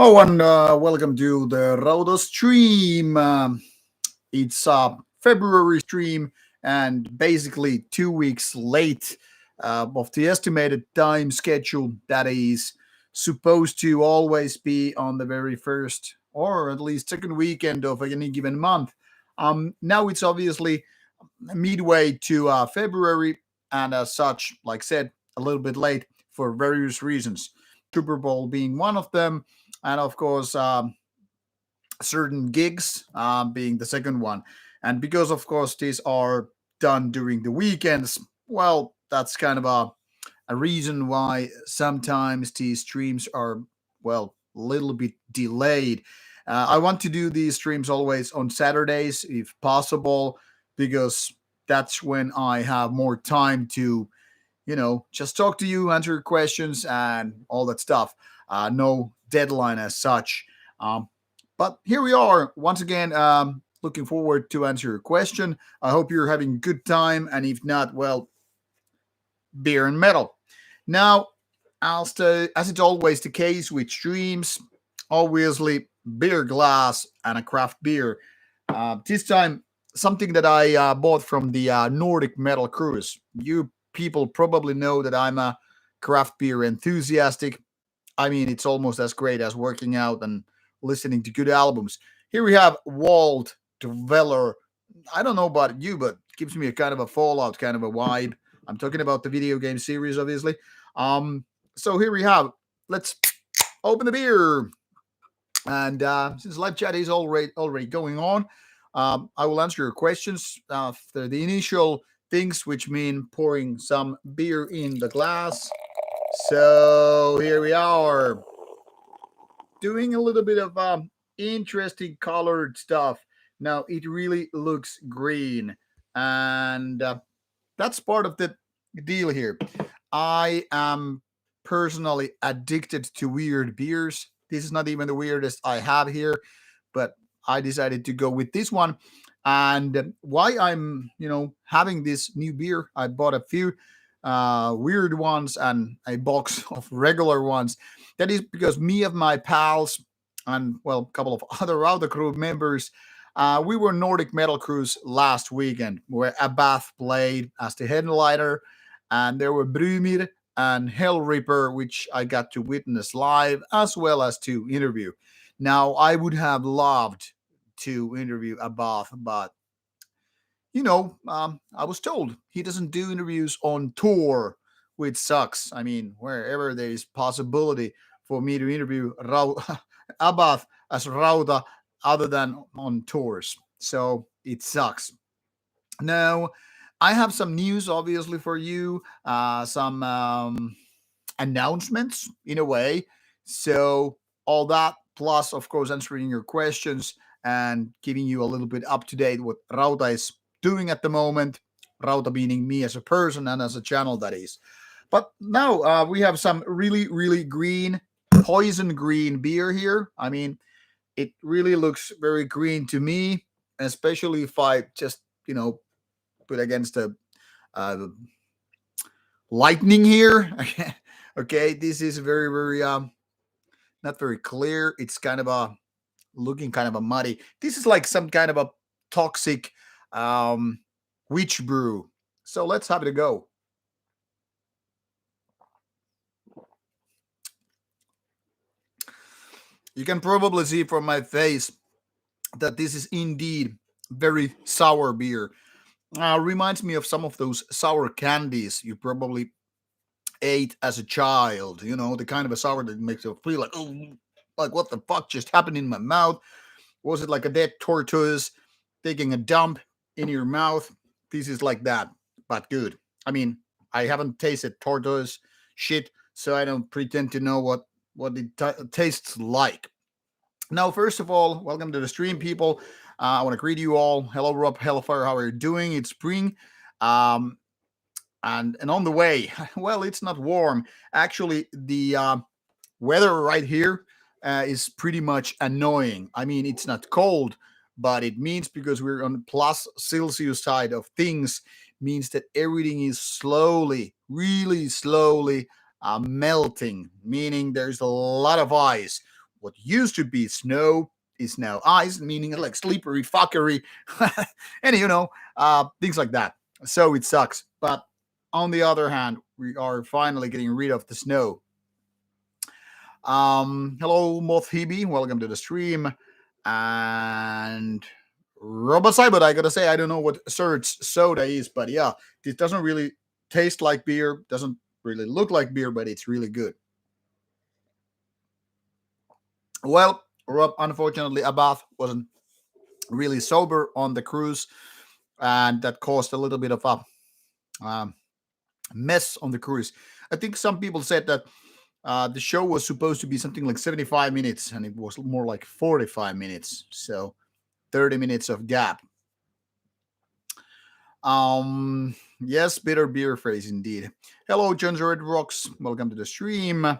Oh, and welcome to the Rauta stream. It's February stream and basically 2 weeks late of the estimated time schedule that is supposed to always be on the very first or at least second weekend of any given month. Now it's obviously midway to February, and as such, like said, a little bit late for various reasons. Super Bowl being one of them, and of course, certain gigs being the second one. And because, of course, these are done during the weekends, well, that's kind of a reason why sometimes these streams are, well, a little bit delayed. I want to do these streams always on Saturdays, if possible, because that's when I have more time to, just talk to you, answer your questions, and all that stuff. No deadline as such. Um, but here we are once again. Looking forward to answer your question. I hope you're having a good time, and if not, well, beer and metal. Now, as it's always the case with streams, obviously beer glass and a craft beer. This time, something that I bought from the Nordic Metal Cruise. You people probably know that I'm a craft beer enthusiastic. I mean, it's almost as great as working out and listening to good albums. Here we have Walt Dweller. I don't know about you, but it gives me a kind of a Fallout kind of a vibe. I'm talking about the video game series, obviously. So here we have. Let's open the beer. And since live chat is already going on, I will answer your questions after the initial things, which mean pouring some beer in the glass. So here we are, doing a little bit of interesting colored stuff. Now it really looks green, and that's part of the deal here. I am personally addicted to weird beers. This is not even the weirdest I have here, but I decided to go with this one. And why I'm, having this new beer, I bought a few weird ones and a box of regular ones. That is because me and my pals and, well, a couple of other Rauta crew members, we were Nordic Metal Cruise last weekend, where Abath played as the headliner, and there were Brumir and Hell Reaper, which I got to witness live as well as to interview. Now, I would have loved to interview Abath, but I was told he doesn't do interviews on tour, which sucks. I mean, wherever there is possibility for me to interview Abath as Rauta other than on tours. So it sucks. Now, I have some news, obviously, for you, some announcements in a way. So, all that, plus, of course, answering your questions and giving you a little bit up to date what Rauta is doing at the moment. Rauta meaning me as a person and as a channel, that is. But now we have some really, really green, poison green beer here. I mean, it really looks very green to me, especially if I just, put against the lightning here. Okay, this is very, very not very clear. It's kind of a looking kind of a muddy. This is like some kind of a toxic um witch brew. So let's have it a go. You can probably see from my face that this is indeed very sour beer. Reminds me of some of those sour candies you probably ate as a child. The kind of a sour that makes you feel like, oh, like what the fuck just happened in my mouth? Was it like a dead tortoise taking a dump in your mouth? This is like that, but good. I mean, I haven't tasted tortoise shit, so I don't pretend to know what it tastes like. Now, first of all, welcome to the stream, people. I want to greet you all. Hello, Rob Hellfire. How are you doing? It's spring. Um, and on the way. Well, it's not warm. Actually, the weather right here is pretty much annoying. I mean, it's not cold, but it means because we're on the plus Celsius side of things, means that everything is slowly, really slowly melting, meaning there's a lot of ice. what used to be snow is now ice, meaning like slippery fuckery, and things like that. So it sucks. But on the other hand, we are finally getting rid of the snow. Hello, Moth Hebe. Welcome to the stream. And Robosai, but I gotta say, I don't know what Surge soda is, but yeah, this doesn't really taste like beer, doesn't really look like beer, but it's really good. Well, Rob, unfortunately, Abath wasn't really sober on the cruise, and that caused a little bit of a um, mess on the cruise. I think some people said that the show was supposed to be something like 75 minutes, and it was more like 45 minutes. So 30 minutes of gap. Yes, bitter beer phrase indeed. Hello, John's Red Rocks. Welcome to the stream.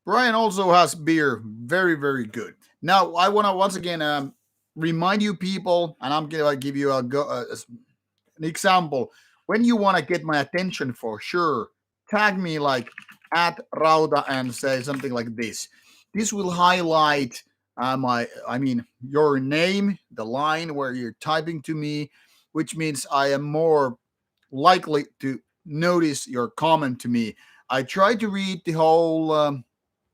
Brian also has beer. Very, very good. Now, I want to once again remind you people, and I'm going to give you an example. When you want to get my attention for sure, tag me like at Rauta and say something like this. This will highlight your name, the line where you're typing to me, which means I am more likely to notice your comment to me. I try to read the whole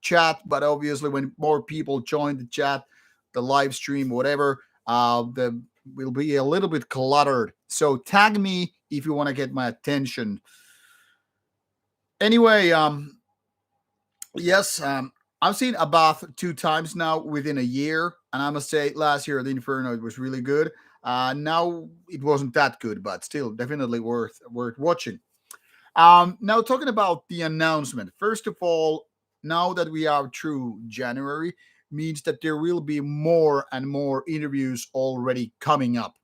chat, but obviously when more people join the chat, the live stream, whatever, the will be a little bit cluttered. So tag me if you want to get my attention. Anyway, yes, I've seen Abath 2 times now within a year, and I must say, last year at Inferno it was really good. Now it wasn't that good, but still definitely worth watching. Now talking about the announcement. First of all, now that we are through January, means that there will be more and more interviews already coming up.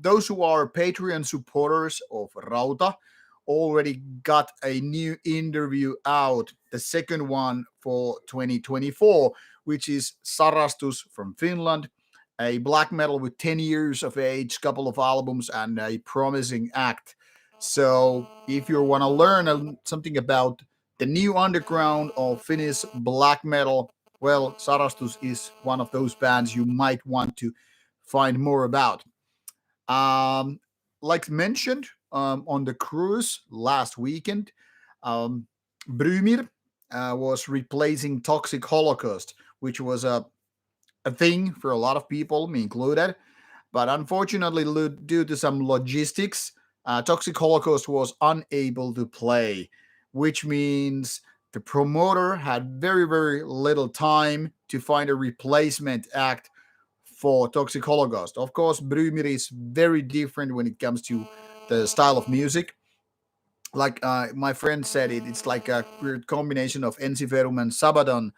Those who are Patreon supporters of Rauta already got a new interview out, the second one for 2024, which is Sarastus from Finland, a black metal with 10 years of age, couple of albums, and a promising act. So if you want to learn something about the new underground of Finnish black metal, well, Sarastus is one of those bands you might want to find more about. Um, like mentioned on the cruise last weekend, um, Brumir was replacing Toxic Holocaust, which was a thing for a lot of people, me included. But unfortunately, due to some logistics, Toxic Holocaust was unable to play, which means the promoter had very, very little time to find a replacement act for Toxic Holocaust. Of course, Brumir is very different when it comes to the style of music. Like my friend said, it's like a weird combination of Ensiferum and Sabaton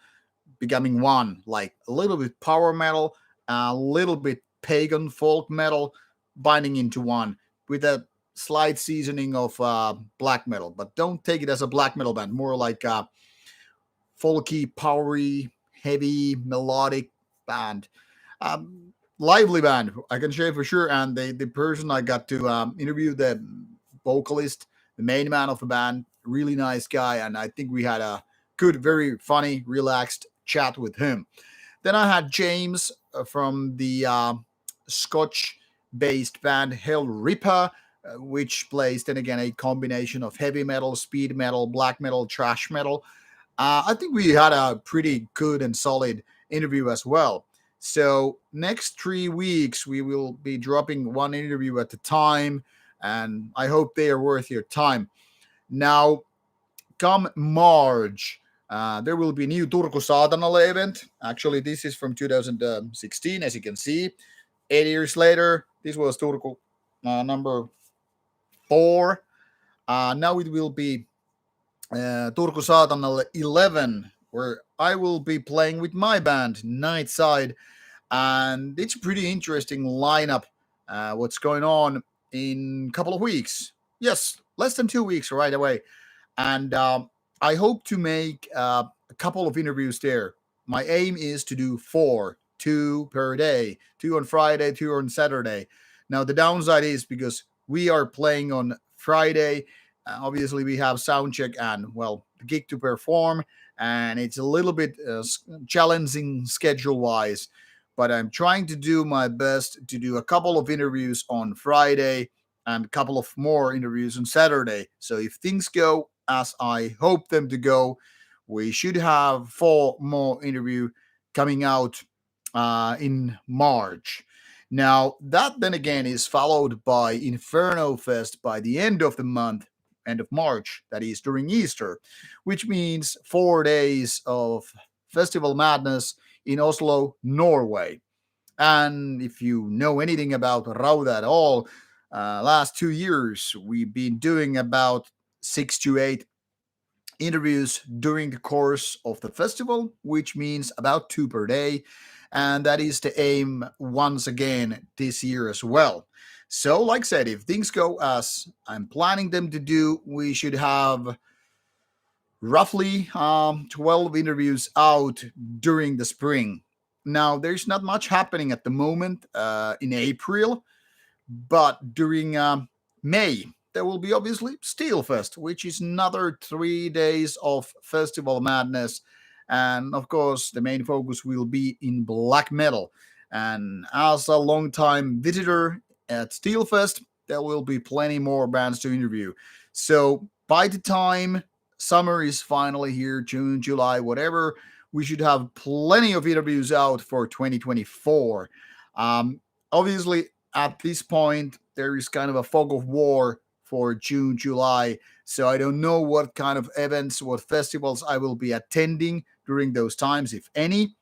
becoming one, like a little bit power metal, a little bit pagan folk metal, binding into one with a slight seasoning of black metal. But don't take it as a black metal band, more like a folky, powery, heavy, melodic band. Lively band, I can say for sure. And the person I got to interview, the vocalist, the main man of the band, really nice guy. And I think we had a good, very funny, relaxed chat with him. Then I had James from the Scotch based band Hell Ripper, which plays then again a combination of heavy metal, speed metal, black metal, thrash metal. I think we had a pretty good and solid interview as well. So next 3 weeks we will be dropping one interview at a time, and I hope they are worth your time. Now, come March, there will be new Turku Saatanale event. Actually, this is from 2016, as you can see. 8 years later, this was Turku number 4. Now it will be Turku Saatanale 11, where I will be playing with my band, Nightside. And it's a pretty interesting lineup. What's going on in a couple of weeks? Yes, less than 2 weeks right away. And I hope to make a couple of interviews there. My aim is to do 4, 2 per day, 2 on Friday, 2 on Saturday. Now, the downside is because we are playing on Friday, Obviously, we have sound check and, well, the gig to perform, and it's a little bit challenging schedule wise. But I'm trying to do my best to do a couple of interviews on Friday and a couple of more interviews on Saturday. So if things go as I hope them to go, we should have four more interview coming out in March. Now, that then again is followed by Inferno Fest by the end of the month, end of March, that is during Easter, which means 4 days of festival madness in Oslo, Norway. And if you know anything about Rauta at all, last 2 years we've been doing about 6 to 8 interviews during the course of the festival, which means about two per day. And that is the aim once again this year as well. So, like I said, if things go as I'm planning them to do, we should have roughly 12 interviews out during the spring. Now, there's not much happening at the moment in April, but during May, there will be obviously Steelfest, which is another 3 days of festival madness. And of course, the main focus will be in black metal. And as a long-time visitor at Steelfest, there will be plenty more bands to interview. So by the time summer is finally here, June, July, whatever, we should have plenty of interviews out for 2024. Obviously, at this point, there is kind of a fog of war for June, July. So I don't know what kind of events, what festivals I will be attending during those times, if any.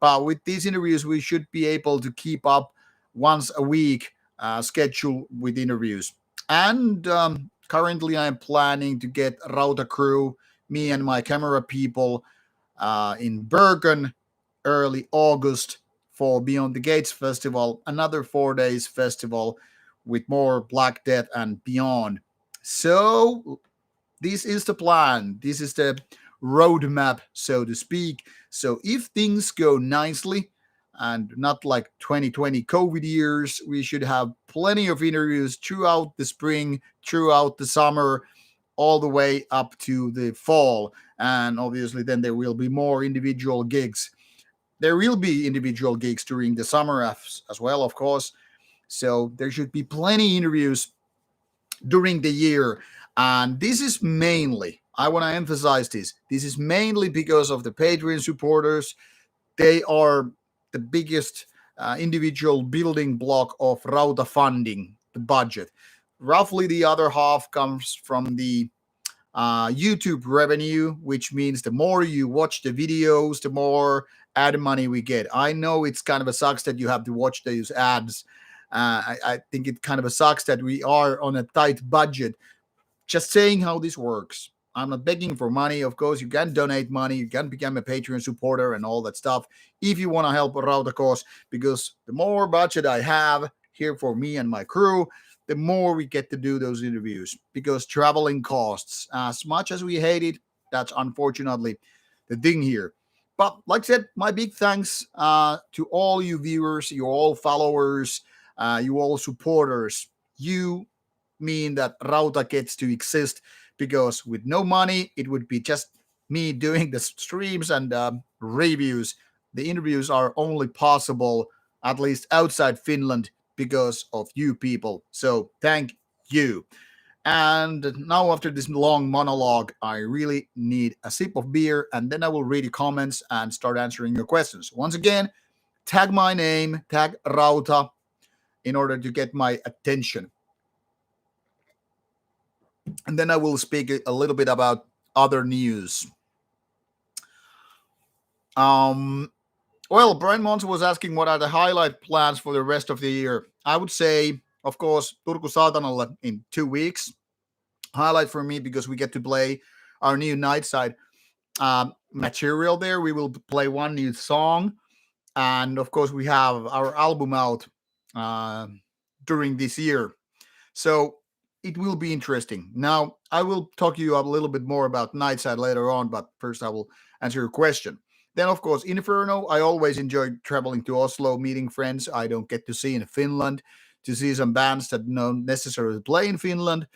But with these interviews, we should be able to keep up once a week schedule with interviews. And currently, I'm planning to get Rauta crew, me and my camera people, in Bergen early August for Beyond the Gates Festival, another 4 days festival with more Black Death and beyond. So this is the plan. This is the roadmap, so to speak. So if things go nicely and not like 2020 COVID years, we should have plenty of interviews throughout the spring, throughout the summer, all the way up to the fall. And obviously, then there will be more individual gigs. There will be individual gigs during the summer as well, of course. So there should be plenty interviews during the year. And this is mainly, I want to emphasize this is mainly because of the Patreon supporters. They are the biggest individual building block of Rauta funding, the budget. Roughly the other half comes from the YouTube revenue, which means the more you watch the videos, the more ad money we get. I know it's kind of a sucks that you have to watch those ads. I think it kind of a sucks that we are on a tight budget. Just saying how this works. I'm not begging for money. Of course, you can donate money. You can become a Patreon supporter and all that stuff if you want to help Rauta cause. Because the more budget I have here for me and my crew, the more we get to do those interviews. Because traveling costs. As much as we hate it, that's unfortunately the thing here. But like I said, my big thanks to all you viewers, you all followers, you all supporters. You mean that Rauta gets to exist, because with no money, it would be just me doing the streams and reviews. The interviews are only possible, at least outside Finland, because of you people. So thank you. And now, after this long monologue, I really need a sip of beer, and then I will read the comments and start answering your questions. Once again, tag my name, tag Rauta, in order to get my attention. And then I will speak a little bit about other news. Well, Brian Monson was asking what are the highlight plans for the rest of the year. I would say, of course, Turku Saatanalla in 2 weeks. Highlight for me because we get to play our new Nightside material there. We will play one new song. And of course, we have our album out during this year. So it will be interesting. Now, I will talk to you a little bit more about Nightside later on, but first I will answer your question. Then, of course, Inferno. I always enjoy traveling to Oslo, meeting friends I don't get to see in Finland, to see some bands that don't necessarily play in Finland.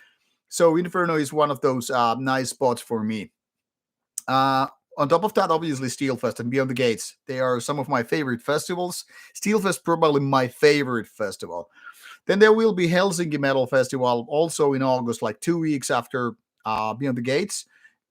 So Inferno is one of those nice spots for me. Uh, on top of that, obviously Steelfest and Beyond the Gates. They are some of my favorite festivals. Steelfest probably my favorite festival. Then there will be Helsinki Metal Festival also in August, like 2 weeks after Beyond the Gates.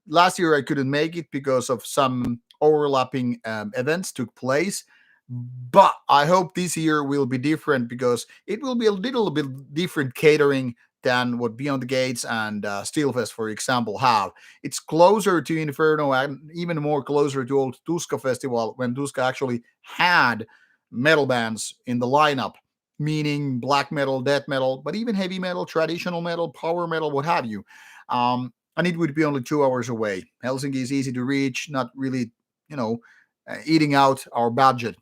Last year I couldn't make it because of some overlapping events took place. But I hope this year will be different because it will be a little bit different catering than what Beyond the Gates and Steelfest, for example, have. It's closer to Inferno and even more closer to old Tuska Festival when Tuska actually had metal bands in the lineup, meaning black metal, death metal, but even heavy metal, traditional metal, power metal, what have you. And it would be only 2 hours away. Helsinki is easy to reach, not really, you know, eating out our budget.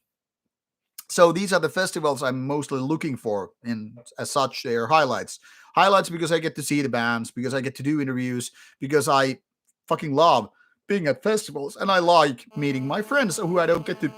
So these are the festivals I'm mostly looking for, and as such, they are highlights. Highlights because I get to see the bands, because I get to do interviews, because I fucking love being at festivals, and I like meeting my friends who I don't get to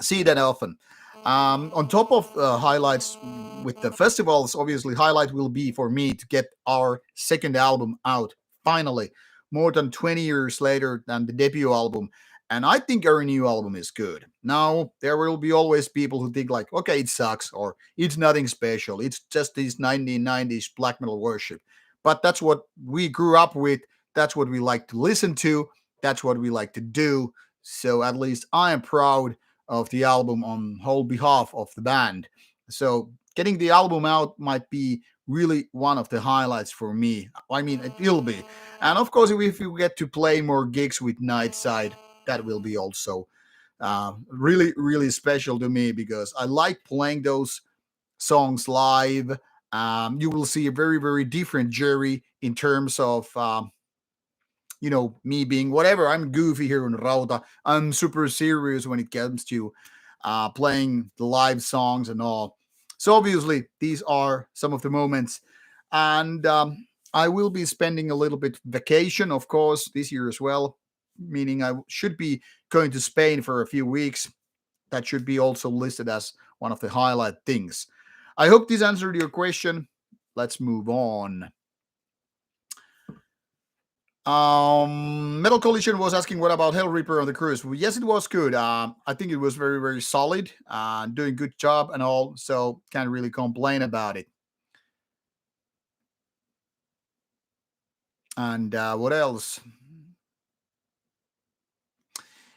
see that often. On top of highlights with the festivals, obviously, highlight will be for me to get our second album out finally, more than 20 years later than the debut album. And I think our new album is good. Now, there will be always people who think, like, okay, it sucks, or it's nothing special. It's just this 1990s black metal worship. But that's what we grew up with. That's what we like to listen to. That's what we like to do. So at least I am proud of the album on whole behalf of the band. So getting the album out might be really one of the highlights for me. I mean, it will be. And of course, if you get to play more gigs with Nightside, that will be also really, really special to me because I like playing those songs live. You will see a very, very different Jerry in terms of me being whatever. I'm goofy here in Rauta. I'm super serious when it comes to playing the live songs and all. So obviously, these are some of the moments, and I will be spending a little bit vacation, of course, this year as well. Meaning, I should be going to Spain for a few weeks. That should be also listed as one of the highlight things. I hope this answered your question. Let's move on. Metal Collision was asking what about Hell Reaper on the cruise. Well, yes, it was good. I think it was very, very solid, doing good job and all. So can't really complain about it. And what else?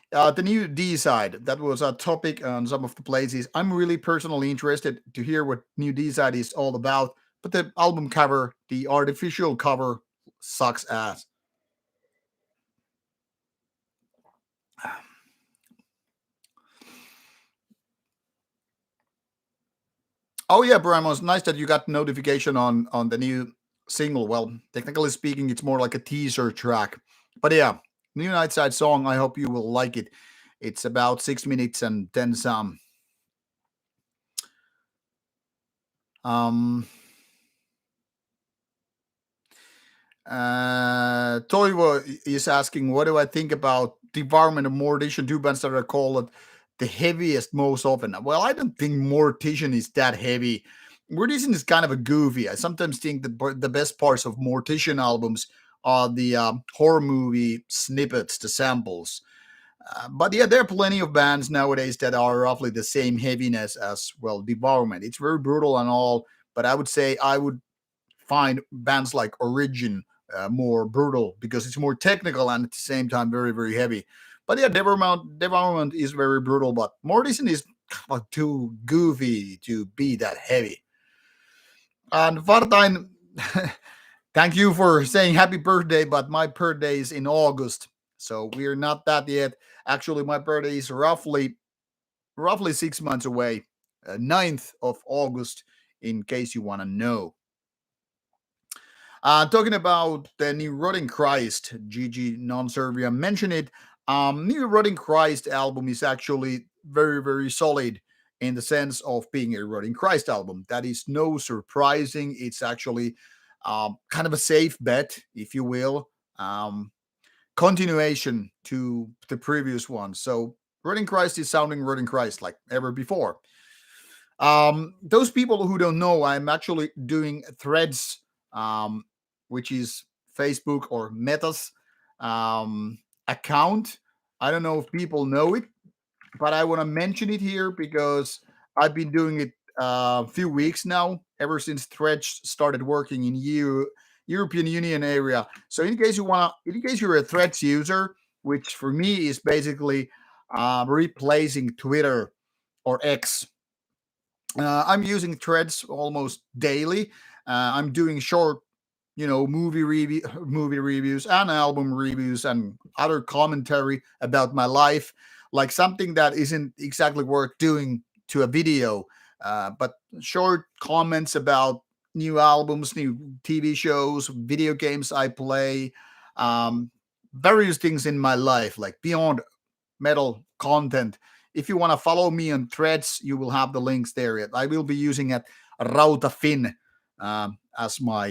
The new D side. That was a topic on some of the places. I'm really personally interested to hear what new D side is all about. But the album cover, the artificial cover, sucks ass. Oh yeah, Bramos, nice that you got notification on the new single. Well, technically speaking, it's more like a teaser track. But yeah, new Nightside song. I hope you will like it. It's about 6 minutes and then some. Um, Toivo is asking, what do I think about Devourment and Mortician, two bands that are called the heaviest most often? Well, I don't think Mortician is that heavy. Mortician is kind of a goofy. I sometimes think that the best parts of Mortician albums are the horror movie snippets, the samples. But yeah, there are plenty of bands nowadays that are roughly the same heaviness as, well, Devourment. It's very brutal and all, but I would say I would find bands like Origin more brutal because it's more technical and at the same time very, very heavy. But yeah, Devourment is very brutal, but Mortison is kind of too goofy to be that heavy. And Vartain, thank you for saying happy birthday, but my birthday is in August, so we're not that yet. Actually, my birthday is roughly 6 months away, 9th of August, in case you want to know. Talking about the new Rotting Christ, Gigi Non-Servia mentioned it. New Rotting Christ album is actually very, very solid in the sense of being a Rotting Christ album. That is no surprising. It's actually kind of a safe bet, if you will. Continuation to the previous one. So Rotting Christ is sounding Rotting Christ like ever before. Those people who don't know, I'm actually doing threads which is Facebook or Meta's um, account. I don't know if people know it, but I want to mention it here because I've been doing it a few weeks now, ever since Threads started working in European Union area. So in case you're a Threads user, which for me is basically replacing Twitter or X, I'm using Threads almost daily. I'm doing short, movie reviews and album reviews and other commentary about my life, like something that isn't exactly worth doing to a video, but short comments about new albums, new TV shows, video games I play, um, various things in my life, like beyond metal content. If you want to follow me on Threads, you will have the links there. I will be using at Rauta as my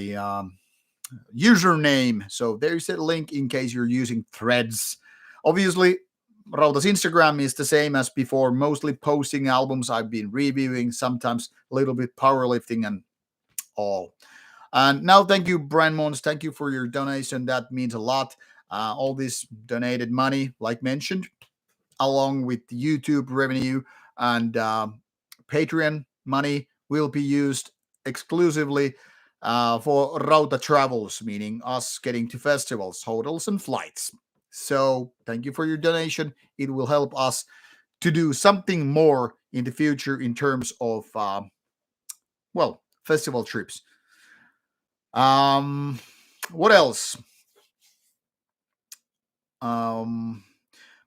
username. So there's a link in case you're using Threads. Obviously, Rauta's Instagram is the same as before, mostly posting albums I've been reviewing, sometimes a little bit powerlifting and all. And now, thank you, Brian Mons. Thank you for your donation. That means a lot. All this donated money, like mentioned, along with YouTube revenue and Patreon money, will be used exclusively for Rauta travels, meaning us getting to festivals, hotels, and flights. So thank you for your donation. It will help us to do something more in the future in terms of, festival trips. What else? Um,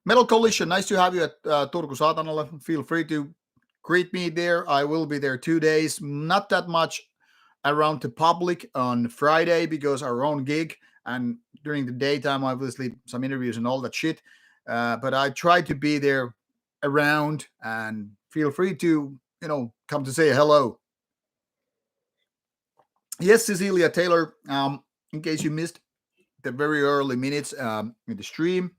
Metal Coalition, nice to have you at Turku Saatanalle. Feel free to greet me there. I will be there 2 days. Not that much around the public on Friday because our own gig, and during the daytime, obviously, some interviews and all that shit. But I try to be there around, and feel free to, come to say hello. Yes, Cecilia Taylor, in case you missed the very early minutes in the stream,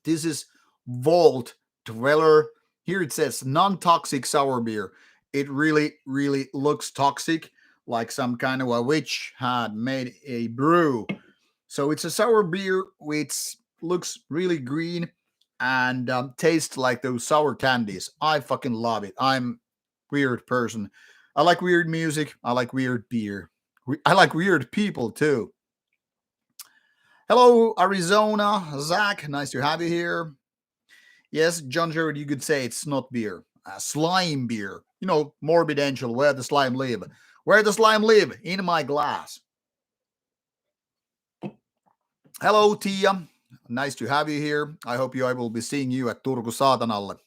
this is Vault Dweller. Here it says non-toxic sour beer. It really, really looks toxic, like some kind of a witch had made a brew. So it's a sour beer which looks really green and tastes like those sour candies. I fucking love it. I'm weird person. I like weird music. I like weird beer. I like weird people too. Hello, Arizona. Zach, nice to have you here. Yes, John Jared, you could say it's not beer. Slime beer. Morbid angel, where the slime live. Where the slime live? In my glass. Hello, Tia. Nice to have you here. I hope I will be seeing you at Turku Saatanalle.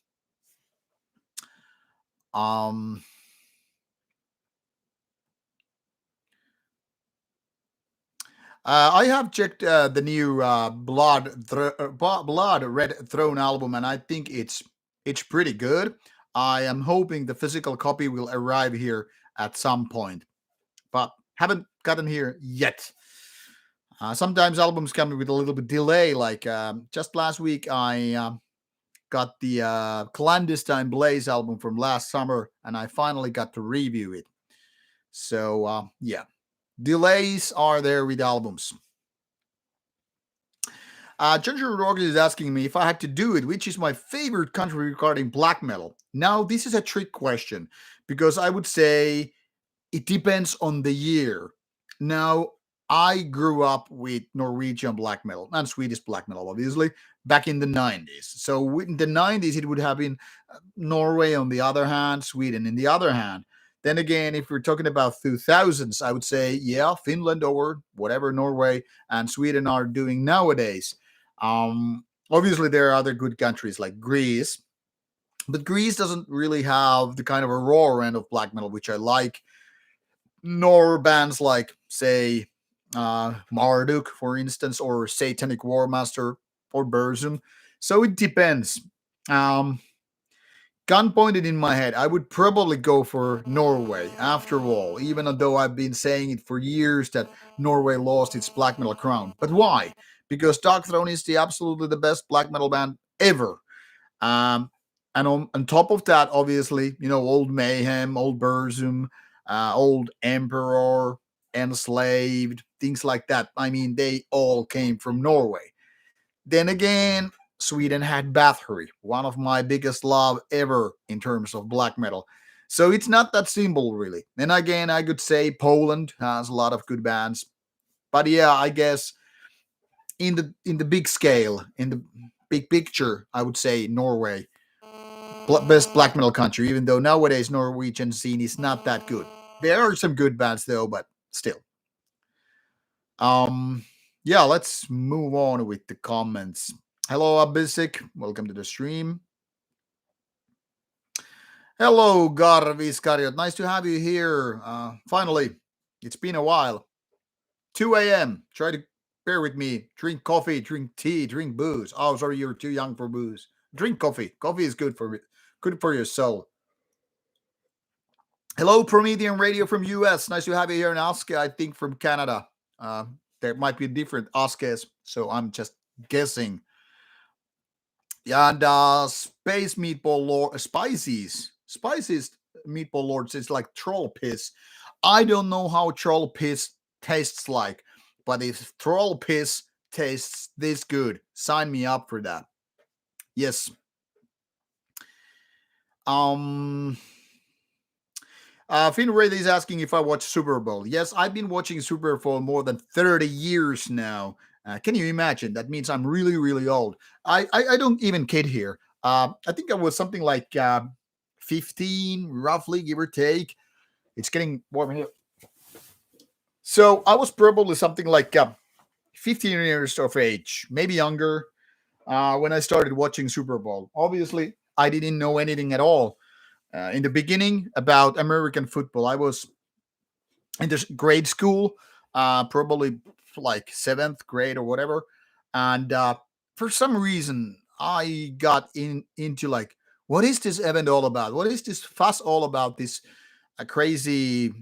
I have checked the new Blood Red Throne album, and I think it's pretty good. I am hoping the physical copy will arrive here at some point, but haven't gotten here yet. Sometimes albums come with a little bit delay. Like just last week, I got the Clandestine Blaze album from last summer, and I finally got to review it. So yeah, delays are there with albums. Ginger Rogan is asking me if I had to do it, which is my favorite country regarding black metal. Now, this is a trick question because I would say it depends on the year. Now, I grew up with Norwegian black metal and Swedish black metal, obviously, back in the 90s. So in the 90s, it would have been Norway on the other hand, Sweden in the other hand. Then again, if we're talking about 2000s, I would say, yeah, Finland or whatever Norway and Sweden are doing nowadays. Obviously, there are other good countries like Greece, but Greece doesn't really have the kind of a raw end of black metal, which I like, nor bands like, say, Marduk, for instance, or Satanic War Master or Burzum. So it depends. Gun pointed in my head, I would probably go for Norway after all, even though I've been saying it for years that Norway lost its black metal crown. But why? Because Dark Throne is absolutely the best black metal band ever. And on top of that, obviously, Old Mayhem, Old Burzum, Old Emperor, enslaved, things like that. I mean, they all came from Norway. Then again, Sweden had Bathory, one of my biggest love ever in terms of black metal. So it's not that simple, really. Then again, I could say Poland has a lot of good bands, but yeah, I guess in the big scale, in the big picture, I would say Norway, best black metal country. Even though nowadays Norwegian scene is not that good, there are some good bands though, but still. Um, yeah, let's move on with the comments. Hello, Abisik. Welcome to the stream. Hello, Garvis Kariot. Nice to have you here. Finally, it's been a while. 2 a.m. Try to bear with me. Drink coffee, drink tea, drink booze. Oh, sorry, you're too young for booze. Drink coffee. Coffee is good for your soul. Hello, Promethean Radio from US. Nice to have you here in Oscar. I think from Canada. Uh, there might be different Oscars, so I'm just guessing. Yeah, and Space Meatball Lord, Spices Meatball Lords is like troll piss. I don't know how troll piss tastes like, but if troll piss tastes this good, sign me up for that. Yes. Um. Finn Ray is asking if I watch Super Bowl. Yes, I've been watching Super Bowl for more than 30 years now. Can you imagine? That means I'm really, really old. I don't even kid here. I think I was something like 15, roughly, give or take. It's getting warm here. So I was probably something like 15 years of age, maybe younger, when I started watching Super Bowl. Obviously, I didn't know anything at all in the beginning about American football. I was in this grade school, probably like seventh grade or whatever, and for some reason I got into like, what is this event all about? What is this fuss all about? This crazy,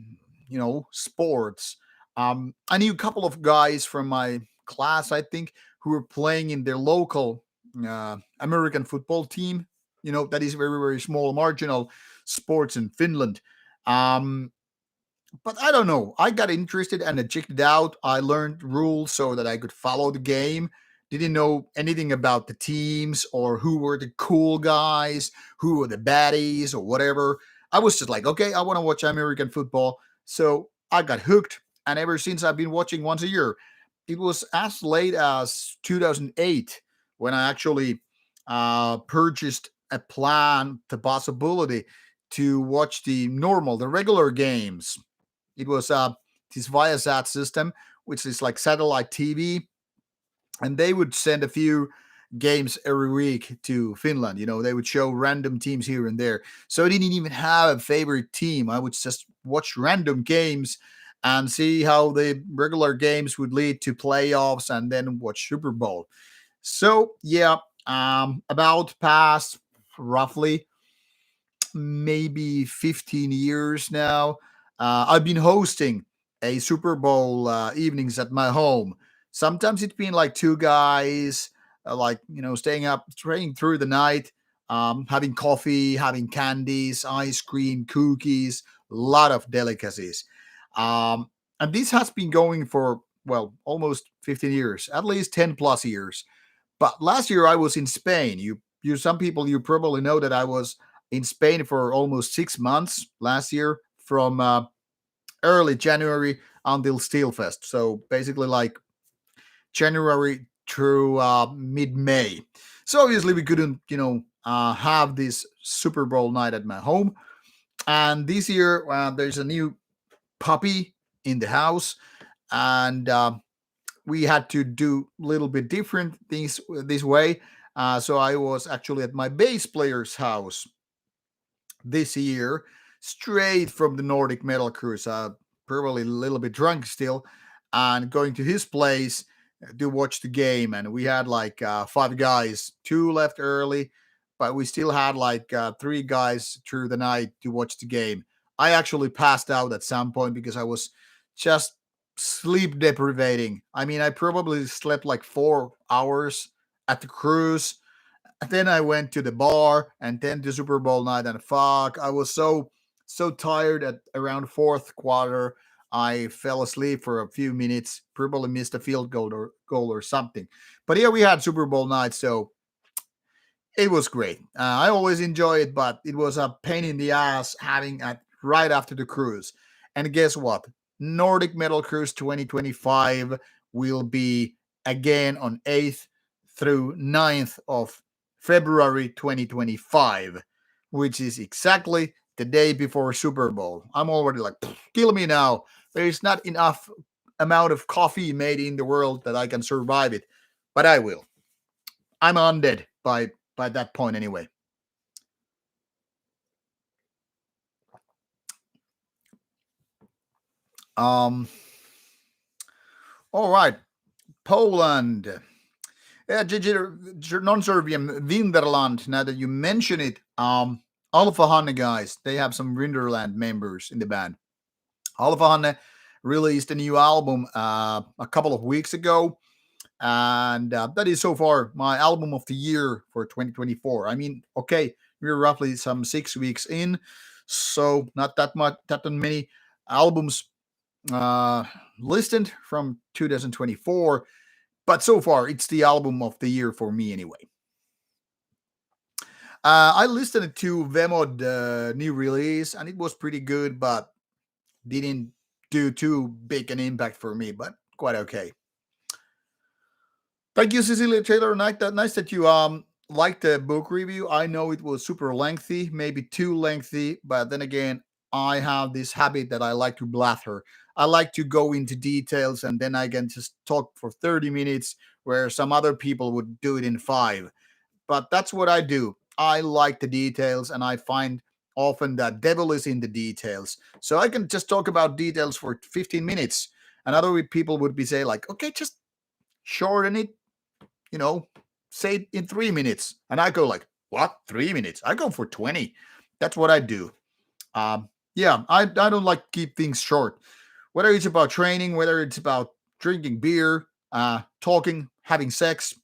sports. I knew a couple of guys from my class, I think, who were playing in their local American football team. That is very, very small, marginal sports in Finland. Um, but I don't know. I got interested and I checked it out. I learned rules so that I could follow the game. Didn't know anything about the teams or who were the cool guys, who were the baddies or whatever. I was just like, okay, I want to watch American football. So I got hooked. And ever since I've been watching once a year. It was as late as 2008 when I actually purchased a plan, the possibility to watch the regular games. It was this Viasat system, which is like satellite TV, and they would send a few games every week to Finland. They would show random teams here and there. So I didn't even have a favorite team. I would just watch random games and see how the regular games would lead to playoffs and then watch Super Bowl. So yeah, about past roughly maybe 15 years now. I've been hosting a Super Bowl evenings at my home. Sometimes it's been like two guys, like, staying up, staying through the night, having coffee, having candies, ice cream, cookies, a lot of delicacies. And this has been going for, well, almost 15 years, at least 10 plus years. But last year I was in Spain. Some people, you probably know that I was in Spain for almost 6 months last year, from early January until Steelfest. So basically, like January through mid May. So obviously, we couldn't, have this Super Bowl night at my home. And this year, there's a new puppy in the house, and we had to do a little bit different things this way. So I was actually at my bass player's house this year, straight from the Nordic Metal Cruise. Probably a little bit drunk still, and going to his place to watch the game. And we had like five guys, two left early, but we still had like three guys through the night to watch the game. I actually passed out at some point because I was just sleep deprivating. I mean, I probably slept like 4 hours at the cruise. Then I went to the bar and then to Super Bowl night, and fuck, I was so tired at around fourth quarter. I fell asleep for a few minutes, probably missed a field goal or something. But here we had Super Bowl night, so it was great. I always enjoy it, but it was a pain in the ass having it right after the cruise. And guess what? Nordic Metal Cruise 2025 will be again on 8th through 9th of February 2025, which is exactly the day before Super Bowl. I'm already like, kill me now. There is not enough amount of coffee made in the world that I can survive it, but I will. I'm undead by that point anyway. Um. All right, Poland. Yeah, non-Serbian Winterland. Now that you mention it, Alpha Hanne guys, they have some Winterland members in the band. Alpha Hanne released a new album a couple of weeks ago, and that is so far my album of the year for 2024. I mean, okay, we're roughly some 6 weeks in, so not that much, that many albums uh, listed from 2024, but so far it's the album of the year for me anyway. I listened to Vemod new release, and it was pretty good, but didn't do too big an impact for me, but quite okay. Thank you, Cecilia Taylor. Nice that you liked the book review. I know it was super lengthy, maybe too lengthy, but then again, I have this habit that I like to blather. I like to go into details and then I can just talk for 30 minutes where some other people would do it in 5. But that's what I do. I like the details and I find often that devil is in the details. So I can just talk about details for 15 minutes. And other people would be say like, okay, just shorten it, you know, say it in 3 minutes. And I go like, what? 3 minutes? I go for 20. That's what I do. Yeah, I don't like to keep things short. Whether it's about training, whether it's about drinking beer, talking, having sex,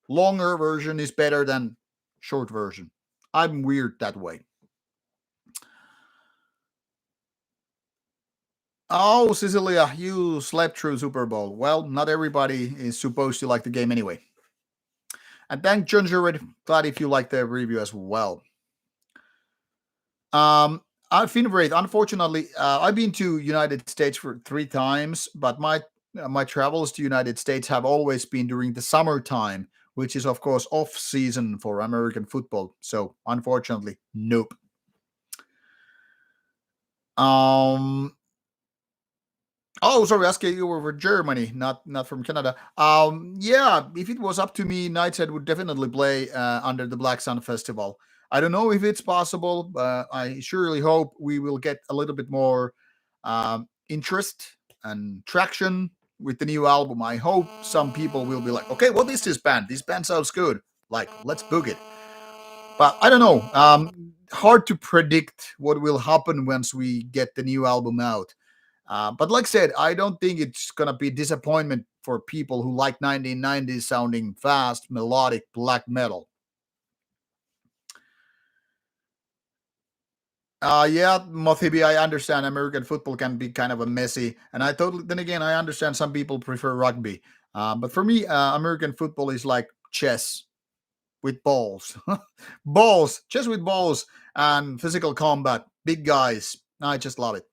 longer version is better than short version. I'm weird that way. Oh, Cecilia, you slept through Super Bowl. Well, not everybody is supposed to like the game anyway. And thank John Jared. Glad if you like the review as well. Um, I've been great. Unfortunately, I've been to United States for 3 times, but my travels to United States have always been during the summertime, which is of course off season for American football. So unfortunately, nope. Um, Oh, sorry, asking you were for Germany, not from Canada. Yeah, if it was up to me, Nightside would definitely play under the Black Sun Festival. I don't know if it's possible, but I surely hope we will get a little bit more interest and traction with the new album. I hope some people will be like, okay, what is this band? This band sounds good. Like, let's book it. But I don't know. Hard to predict what will happen once we get the new album out. But like I said, I don't think it's gonna be disappointment for people who like 1990s sounding fast, melodic black metal. Yeah, Mothibi, I understand American football can be kind of a messy, and I totally. Then again, I understand some people prefer rugby, but for me, American football is like chess with balls, balls, chess with balls, and physical combat, big guys. I just love it.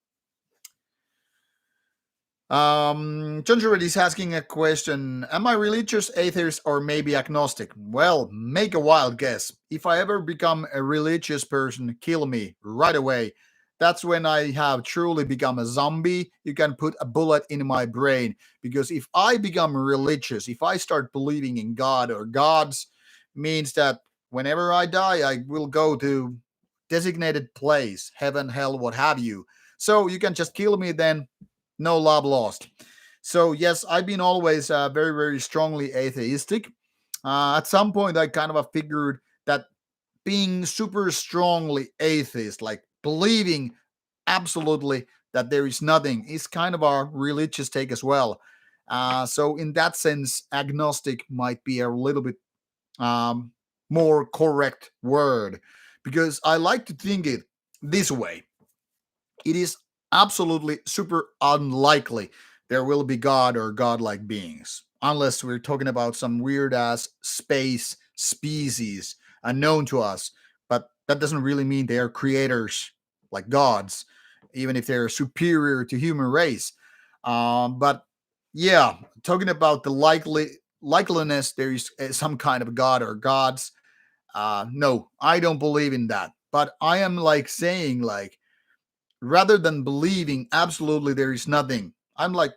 John Jared is asking a question. Am I religious, atheist, or maybe agnostic? Well, make a wild guess. If I ever become a religious person, kill me right away. That's when I have truly become a zombie. You can put a bullet in my brain. Because if I become religious, if I start believing in God or gods, means that whenever I die, I will go to designated place, heaven, hell, what have you. So you can just kill me then, no love lost. So yes, I've been always very, very strongly atheistic. At some point, I kind of figured that being super strongly atheist, like believing absolutely that there is nothing, is kind of a religious take as well. So in that sense, agnostic might be a little bit um, more correct word because I like to think it this way. It is absolutely super unlikely there will be God or godlike beings, unless we're talking about some weird ass space species unknown to us. But that doesn't really mean they are creators like gods, even if they're superior to human race. But yeah, talking about the likeliness there is some kind of god or gods. No, I don't believe in that. But I am like saying like rather than believing absolutely there is nothing, I'm like,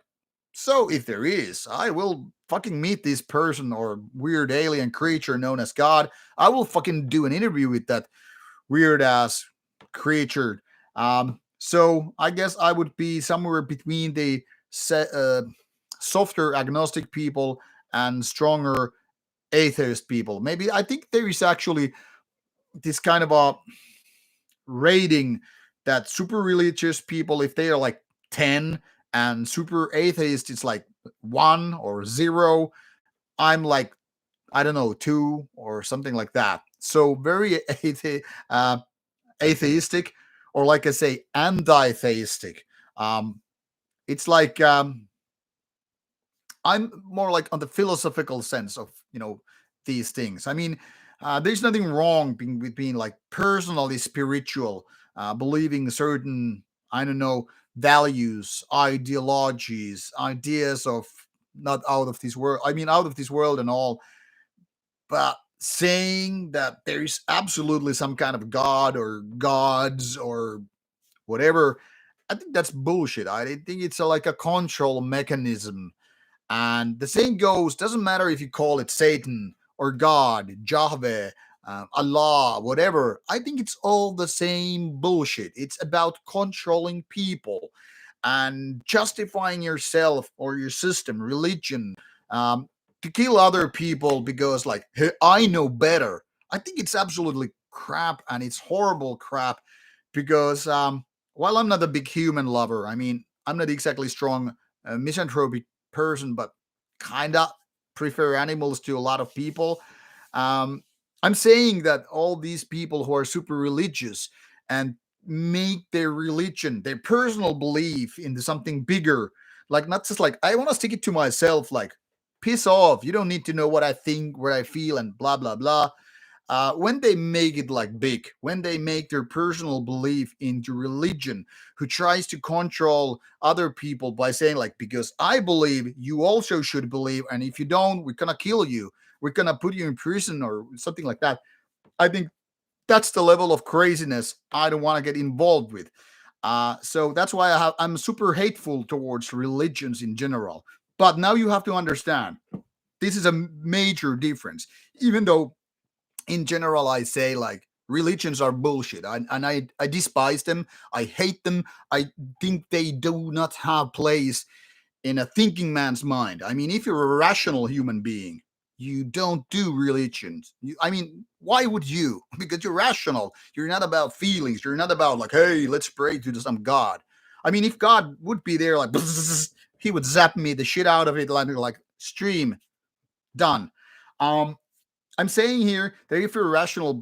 so if there is, I will fucking meet this person or weird alien creature known as God. I will fucking do an interview with that weird ass creature. So I guess I would be somewhere between the softer agnostic people and stronger atheist people. Maybe I think there is actually this kind of a rating that super religious people, if they are like 10 and super atheist, it's like 1 or 0. I'm like, I don't know, 2 or something like that. So very atheistic, or like I say, anti-theistic. Um, it's like I'm more like on the philosophical sense of these things. I mean, there's nothing wrong with being like personally spiritual, believing certain, I don't know, values, ideologies, ideas of not out of this world. I mean, out of this world and all. But saying that there is absolutely some kind of god or gods or whatever, I think that's bullshit. I think it's like a control mechanism, and the same goes, doesn't matter if you call it Satan or God, Yahweh, Allah, whatever. I think it's all the same bullshit. It's about controlling people and justifying yourself or your system, religion, um, to kill other people because, like, hey, I know better. I think it's absolutely crap, and it's horrible crap because while I'm not a big human lover, I mean, I'm not exactly strong misanthropic person, but kind of prefer animals to a lot of people. Um, I'm saying that all these people who are super religious and make their religion, their personal belief into something bigger, like not just like, I want to stick it to myself, like, piss off. You don't need to know what I think, what I feel, and blah, blah, blah. When they make it like big, when they make their personal belief into religion, who tries to control other people by saying like, because I believe, you also should believe, and if you don't, we're gonna kill you, we're gonna put you in prison or something like that. I think that's the level of craziness I don't want to get involved with. So that's why I'm super hateful towards religions in general. But now you have to understand, this is a major difference. Even though in general I say like religions are bullshit, I despise them, I hate them, I think they do not have place in a thinking man's mind. I mean, if you're a rational human being, you don't do religions. I mean, why would you? Because you're rational. You're not about feelings. You're not about like, hey, let's pray to some god. I mean, if God would be there, like, he would zap me the shit out of it, like stream done. Um, I'm saying here that if you're a rational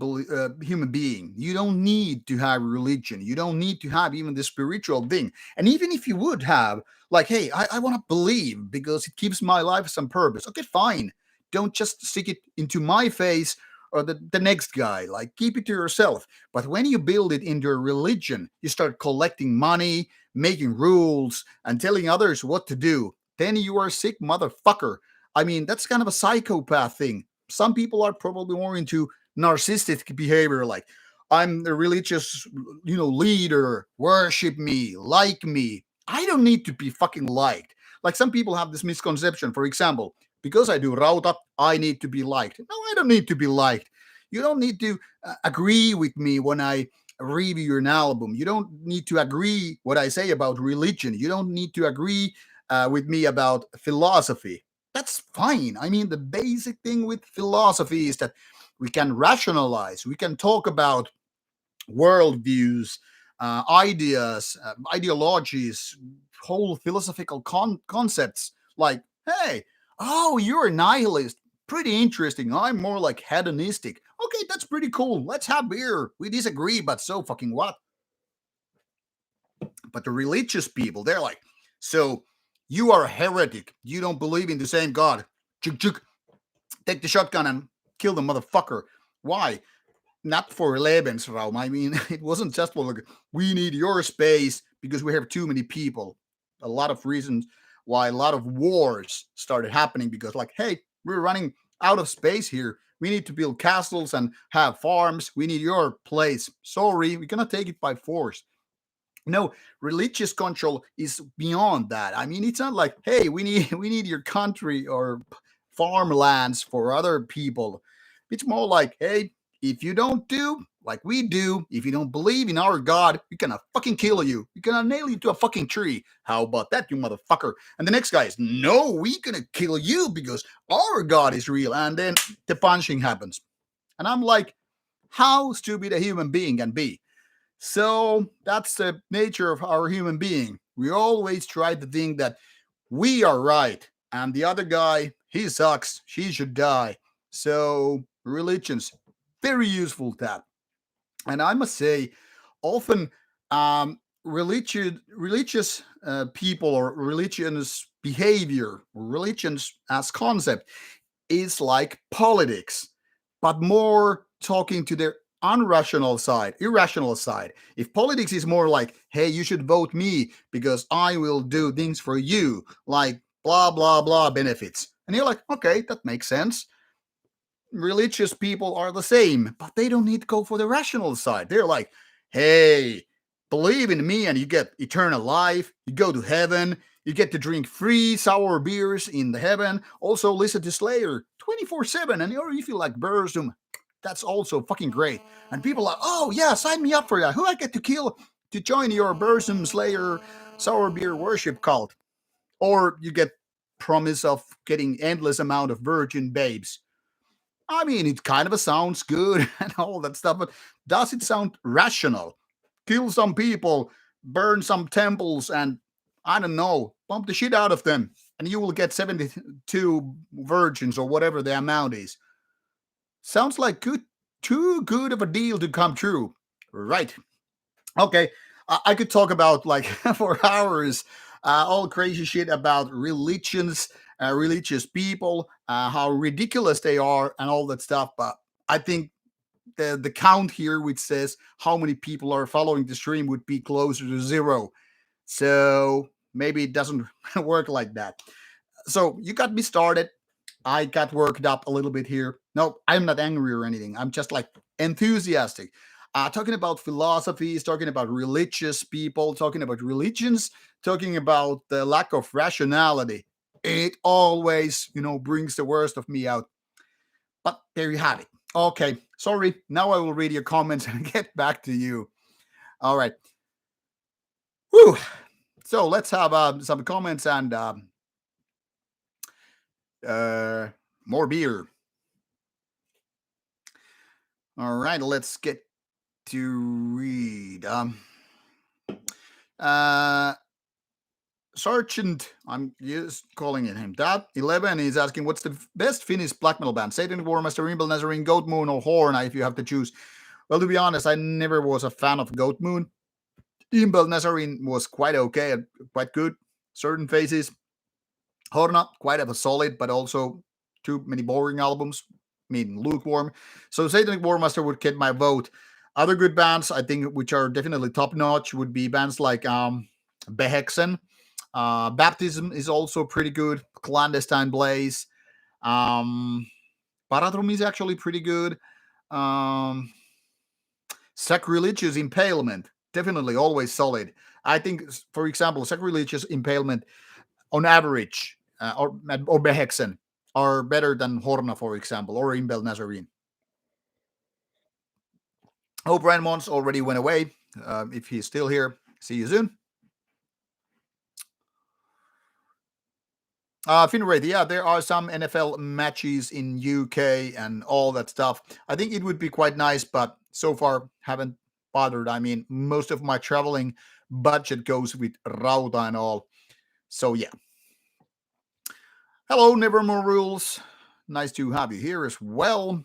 human being, you don't need to have religion. You don't need to have even the spiritual thing. And even if you would have, like, hey, I want to believe because it keeps my life some purpose. Okay, fine. Don't just stick it into my face or the next guy. Like, keep it to yourself. But when you build it into a religion, you start collecting money, making rules, and telling others what to do. Then you are a sick motherfucker. I mean, that's kind of a psychopath thing. Some people are probably more into narcissistic behavior, like, I'm the religious leader, worship me, like me. I don't need to be fucking liked. Like, some people have this misconception, for example, because I do Rauta, I need to be liked. No, I don't need to be liked. You don't need to agree with me when I review an album. You don't need to agree what I say about religion. You don't need to agree with me about philosophy. That's fine. I mean, the basic thing with philosophy is that we can rationalize, we can talk about worldviews, ideas, ideologies, whole philosophical concepts like, hey, oh, you're a nihilist. Pretty interesting. I'm more like hedonistic. Okay, that's pretty cool. Let's have beer. We disagree, but so fucking what? But the religious people, they're like, so you are a heretic. You don't believe in the same God. Chuk chuk. Take the shotgun and kill the motherfucker. Why? Not for Lebensraum. I mean, it wasn't just for like, we need your space because we have too many people. A lot of reasons why a lot of wars started happening because, like, hey, we're running out of space here. We need to build castles and have farms. We need your place. Sorry, we cannot take it by force. No, religious control is beyond that. I mean, it's not like, hey, we need your country or farmlands for other people. It's more like, hey, if you don't do like we do, if you don't believe in our God, we're gonna fucking kill you. We're gonna nail you to a fucking tree. How about that, you motherfucker? And the next guy is, no, we're gonna kill you because our God is real. And then the punching happens. And I'm like, how stupid a human being can be. So that's the nature of our human being. We always try to think that we are right and the other guy, he sucks, she should die. So religions, very useful that. And I must say, often religious people or religious behavior, religions as concept is like politics, but more talking to their unrational side, irrational side. If politics is more like, hey, you should vote me because I will do things for you, like blah, blah, blah benefits. And you're like, okay, that makes sense. Religious people are the same, but they don't need to go for the rational side. They're like, hey, believe in me and you get eternal life, you go to heaven, you get to drink free sour beers in the heaven. Also, listen to Slayer 24/7, and you feel like Burzum. That's also fucking great. And people are, oh yeah, sign me up for that. Who I get to kill to join your Burzum Slayer sour beer worship cult? Or you get promise of getting endless amount of virgin babes. I mean, it kind of sounds good and all that stuff, but does it sound rational? Kill some people, burn some temples, and I don't know, pump the shit out of them, and you will get 72 virgins or whatever the amount is. Sounds like too good of a deal to come true. Right. Okay. I could talk about like for hours all crazy shit about religions, religious people, how ridiculous they are, and all that stuff. But I think the count here, which says how many people are following the stream, would be closer to zero. So maybe it doesn't work like that. So you got me started. I got worked up a little bit here. No, I'm not angry or anything. I'm just like enthusiastic. Talking about philosophies, talking about religious people, talking about religions, talking about the lack of rationality. It always, brings the worst of me out. But there you have it. Okay, sorry. Now I will read your comments and get back to you. All right. Whew. So let's have some comments and more beer. All right, let's get to read. Uh, Sergeant, I'm just calling it him. That 11 is asking, what's the best Finnish black metal band? Satan, Warmaster, Rimbel, Nazarene, Goat Moon, or Horn? If you have to choose. Well, to be honest, I never was a fan of Goat Moon. Rimbel, Nazarene was quite okay, quite good. Certain phases. Horna, quite of a solid, but also too many boring albums. I mean, lukewarm. So Satanic Warmaster would get my vote. Other good bands, I think, which are definitely top notch, would be bands like Behexen. Baptism is also pretty good. Clandestine Blaze. Paratrum is actually pretty good. Sacrilegious Impalement, definitely always solid. I think, for example, Sacrilegious Impalement on average, or Behexen, are better than Horna, for example, or Imbel Nazarene. Hope Ryan Mons already went away. If he's still here, see you soon. Finrate, yeah, there are some NFL matches in UK and all that stuff. I think it would be quite nice, but so far haven't bothered. I mean, most of my traveling budget goes with Rauta and all. So yeah. Hello, Nevermore Rules. Nice to have you here as well.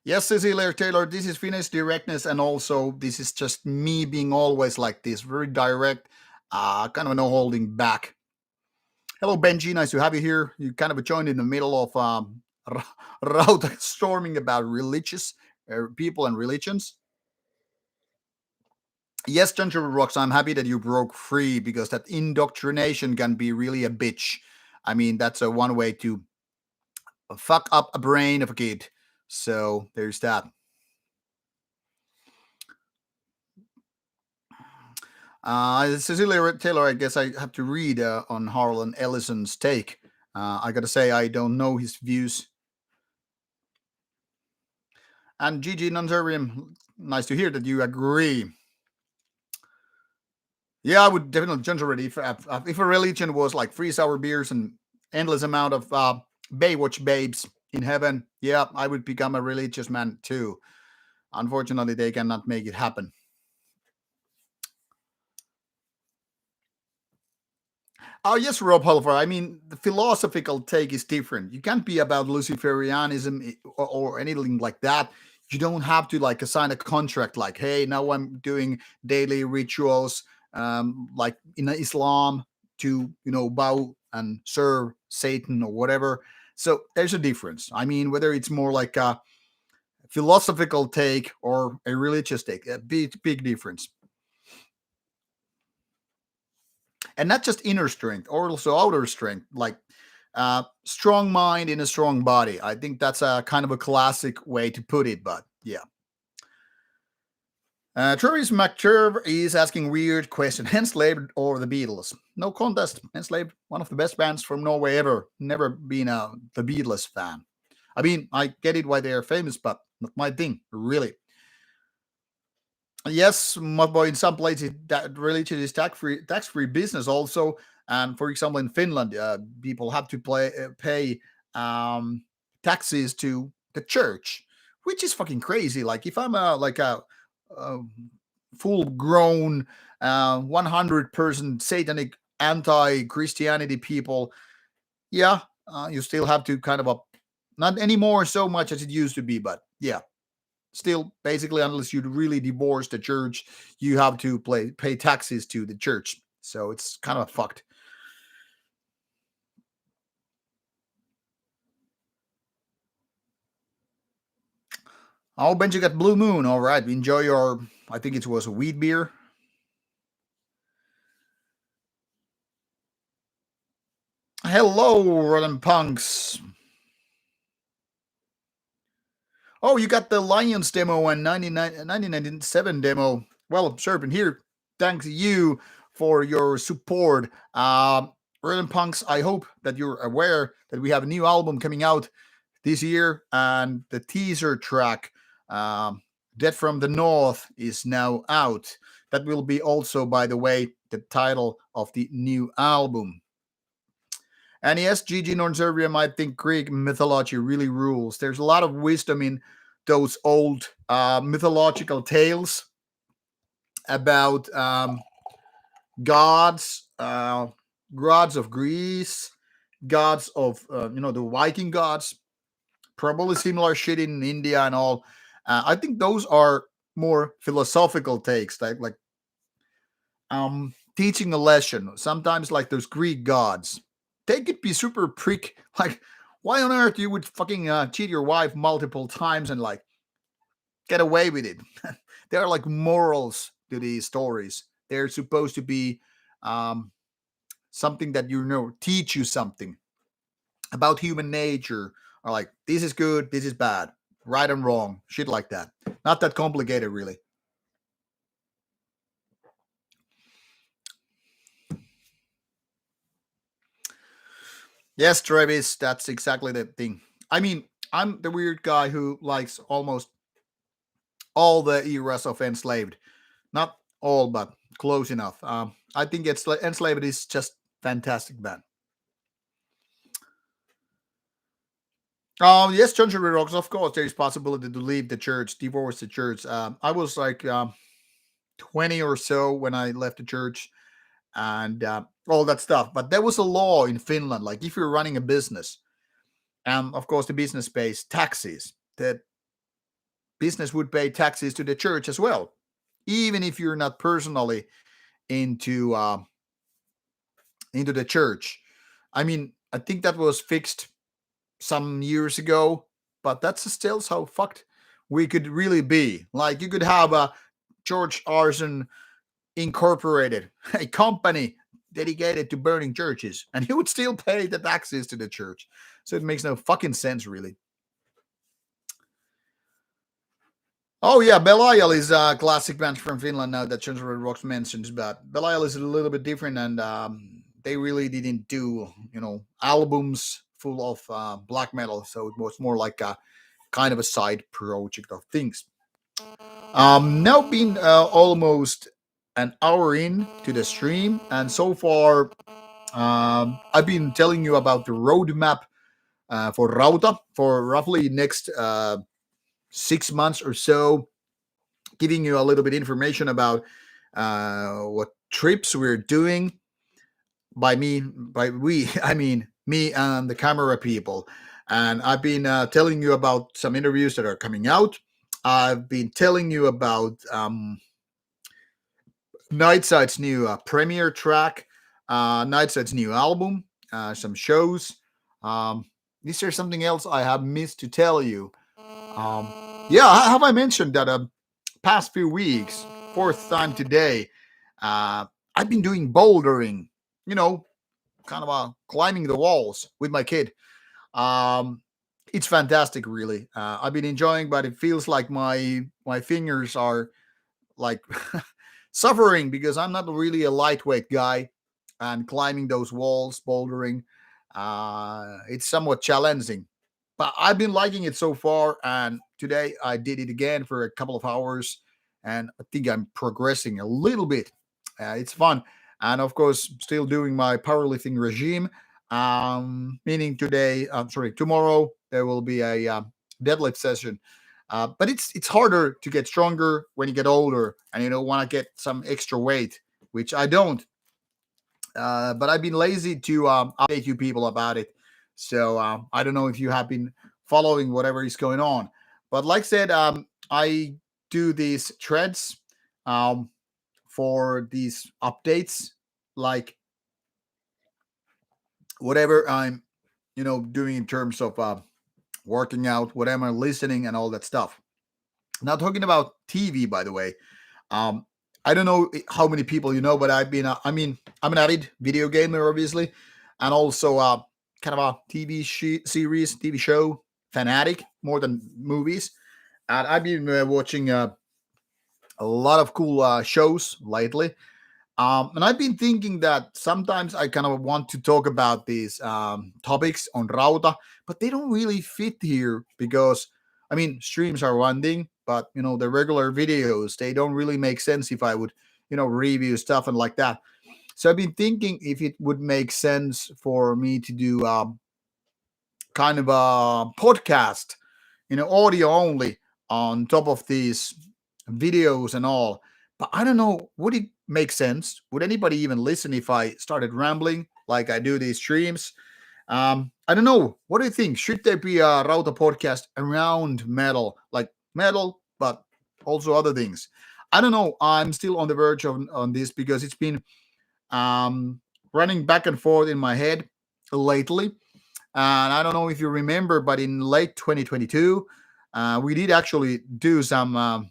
Yes, Cecilia Taylor, this is Finnish directness, and also this is just me being always like this, very direct, kind of no holding back. Hello, Benji, nice to have you here. You kind of joined in the middle of Rauta storming about religious people and religions. Yes, Ginger Rocks, I'm happy that you broke free because that indoctrination can be really a bitch. I mean, that's a one way to fuck up a brain of a kid. So there's that. Cecilia Taylor, I guess I have to read on Harlan Ellison's take. I gotta say, I don't know his views. And Gigi Nonserium, nice to hear that you agree. Yeah, I would definitely generate if a religion was like free sour beers and endless amount of Baywatch babes in heaven. Yeah, I would become a religious man too. Unfortunately, they cannot make it happen. Oh yes, Rob Hulfer. I mean, the philosophical take is different. You can't be about Luciferianism or anything like that. You don't have to like assign a contract like, hey, now I'm doing daily rituals like in Islam to bow and serve Satan or whatever. So there's a difference. I mean, whether it's more like a philosophical take or a religious take, a big difference. And not just inner strength, or also outer strength, like strong mind in a strong body. I think that's a kind of a classic way to put it, but yeah. Travis McCurve is asking weird question. Enslaved or the Beatles? No contest. Enslaved, one of the best bands from Norway ever. Never been a the Beatles fan. I mean, I get it why they are famous, but not my thing, really. Yes, but in some places that religion is tax free business also. And for example, in Finland, people have to pay taxes to the church, which is fucking crazy. Like if I'm a full grown 100-person satanic anti-Christianity people, yeah, you still have to kind of not anymore so much as it used to be, but yeah, still basically unless you really divorce the church, you have to pay taxes to the church, so it's kind of fucked. Oh, Benji got Blue Moon. All right, enjoy your, I think it was a wheat beer. Hello, Rotten Punks. Oh, you got the Lions demo and 1997 demo. Well, Serpent, here, thanks you for your support. Rotten Punks, I hope that you're aware that we have a new album coming out this year, and the teaser track, Dead from the North, is now out. That will be also, by the way, the title of the new album. And yes, Gigi Norservium, I think Greek mythology really rules. There's a lot of wisdom in those old mythological tales about gods, gods of Greece, gods of the Viking gods, probably similar shit in India and all. I think those are more philosophical takes, like teaching a lesson. Sometimes like those Greek gods, they could be super prick. Like, why on earth you would fucking cheat your wife multiple times and like get away with it? There are like morals to these stories. They're supposed to be something that teach you something about human nature, or like this is good, this is bad, right and wrong, shit like that. Not that complicated, really. Yes, Travis, that's exactly the thing. I mean, I'm the weird guy who likes almost all the eras of Enslaved. Not all, but close enough. I think Enslaved is just fantastic band. Yes, John Cherry Rocks, of course, there is possibility to leave the church, divorce the church. I was like 20 or so when I left the church and all that stuff. But there was a law in Finland, like if you're running a business, and of course the business pays taxes, that business would pay taxes to the church as well, even if you're not personally into into the church. I mean, I think that was fixed some years ago, but that's still how fucked we could really be. Like you could have a George Arson Incorporated, a company dedicated to burning churches, and he would still pay the taxes to the church. So it makes no fucking sense, really. Oh yeah, Belial is a classic band from Finland now that Censored Rocks mentions, but Belial is a little bit different, and they really didn't do albums full of black metal, so it was more like a kind of a side project of things. Now been almost an hour in to the stream, and so far I've been telling you about the roadmap for Rauta for roughly next 6 months or so, giving you a little bit information about what trips we're doing. By we, I mean me and the camera people. And I've been telling you about some interviews that are coming out. I've been telling you about Nightside's new premiere track, Nightside's new album, some shows. Is there something else I have missed to tell you? Um, yeah, have I mentioned that past few weeks, fourth time today, I've been doing bouldering, you know, kind of climbing the walls with my kid. Um, it's fantastic, really. I've been enjoying, but it feels like my fingers are like suffering because I'm not really a lightweight guy, and climbing those walls, bouldering, it's somewhat challenging. But I've been liking it so far, and today I did it again for a couple of hours, and I think I'm progressing a little bit. It's fun, and of course, still doing my powerlifting regime. Meaning today, sorry, tomorrow there will be a deadlift session. But it's harder to get stronger when you get older, and you don't want to get some extra weight, which I don't. But I've been lazy to update you people about it. So I don't know if you have been following whatever is going on. But like I said, I do these threads um, for these updates, like whatever I'm, doing in terms of working out, whatever I'm listening, and all that stuff. Now talking about TV, by the way, um, I don't know how many people you know, but I'm an avid video gamer, obviously, and also kind of a series, TV show fanatic more than movies. And I've been watching a lot of cool shows lately. And I've been thinking that sometimes I kind of want to talk about these topics on Rauta, but they don't really fit here because, I mean, streams are one thing, but the regular videos they don't really make sense if I would, review stuff and like that. So I've been thinking if it would make sense for me to do kind of a podcast, audio only on top of these videos and all. But I don't know, would it make sense? Would anybody even listen if I started rambling like I do these streams? I don't know. What do you think? Should there be a Rauta podcast around metal, like metal, but also other things? I don't know. I'm still on the verge on this because it's been um, running back and forth in my head lately. And I don't know if you remember, but in late 2022, we did actually do some uh,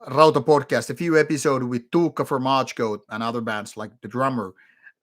Rauta podcast, a few episodes with Tuukka from Archgoat and other bands like the drummer.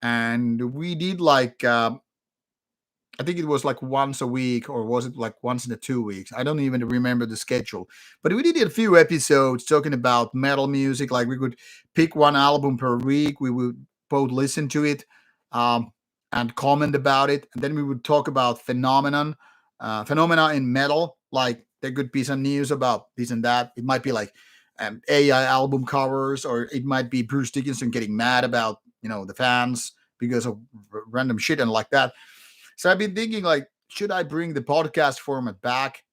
And we did like, I think it was like once a week, or was it like once in the 2 weeks? I don't even remember the schedule. But we did a few episodes talking about metal music. Like we could pick one album per week. We would both listen to it and comment about it. And then we would talk about phenomena in metal. Like there could be some news about this and that. It might be like AI album covers, or it might be Bruce Dickinson getting mad about the fans because of random shit and like that. So I've been thinking, like, should I bring the podcast format back?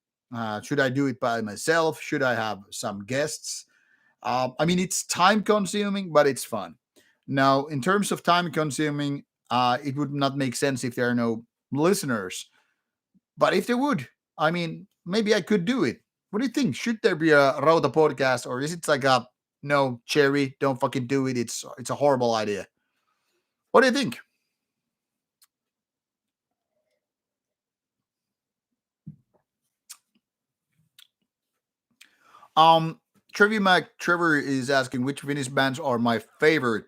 Should I do it by myself? Should I have some guests? I mean, it's time consuming, but it's fun. Now, in terms of time consuming, it would not make sense if there are no listeners. But if there would, I mean, maybe I could do it. What do you think? Should there be a Rauta podcast, or is it like a no, Cherry, don't fucking do it. It's a horrible idea. What do you think? Um, Trivia Mac Trevor is asking which Finnish bands are my favorite.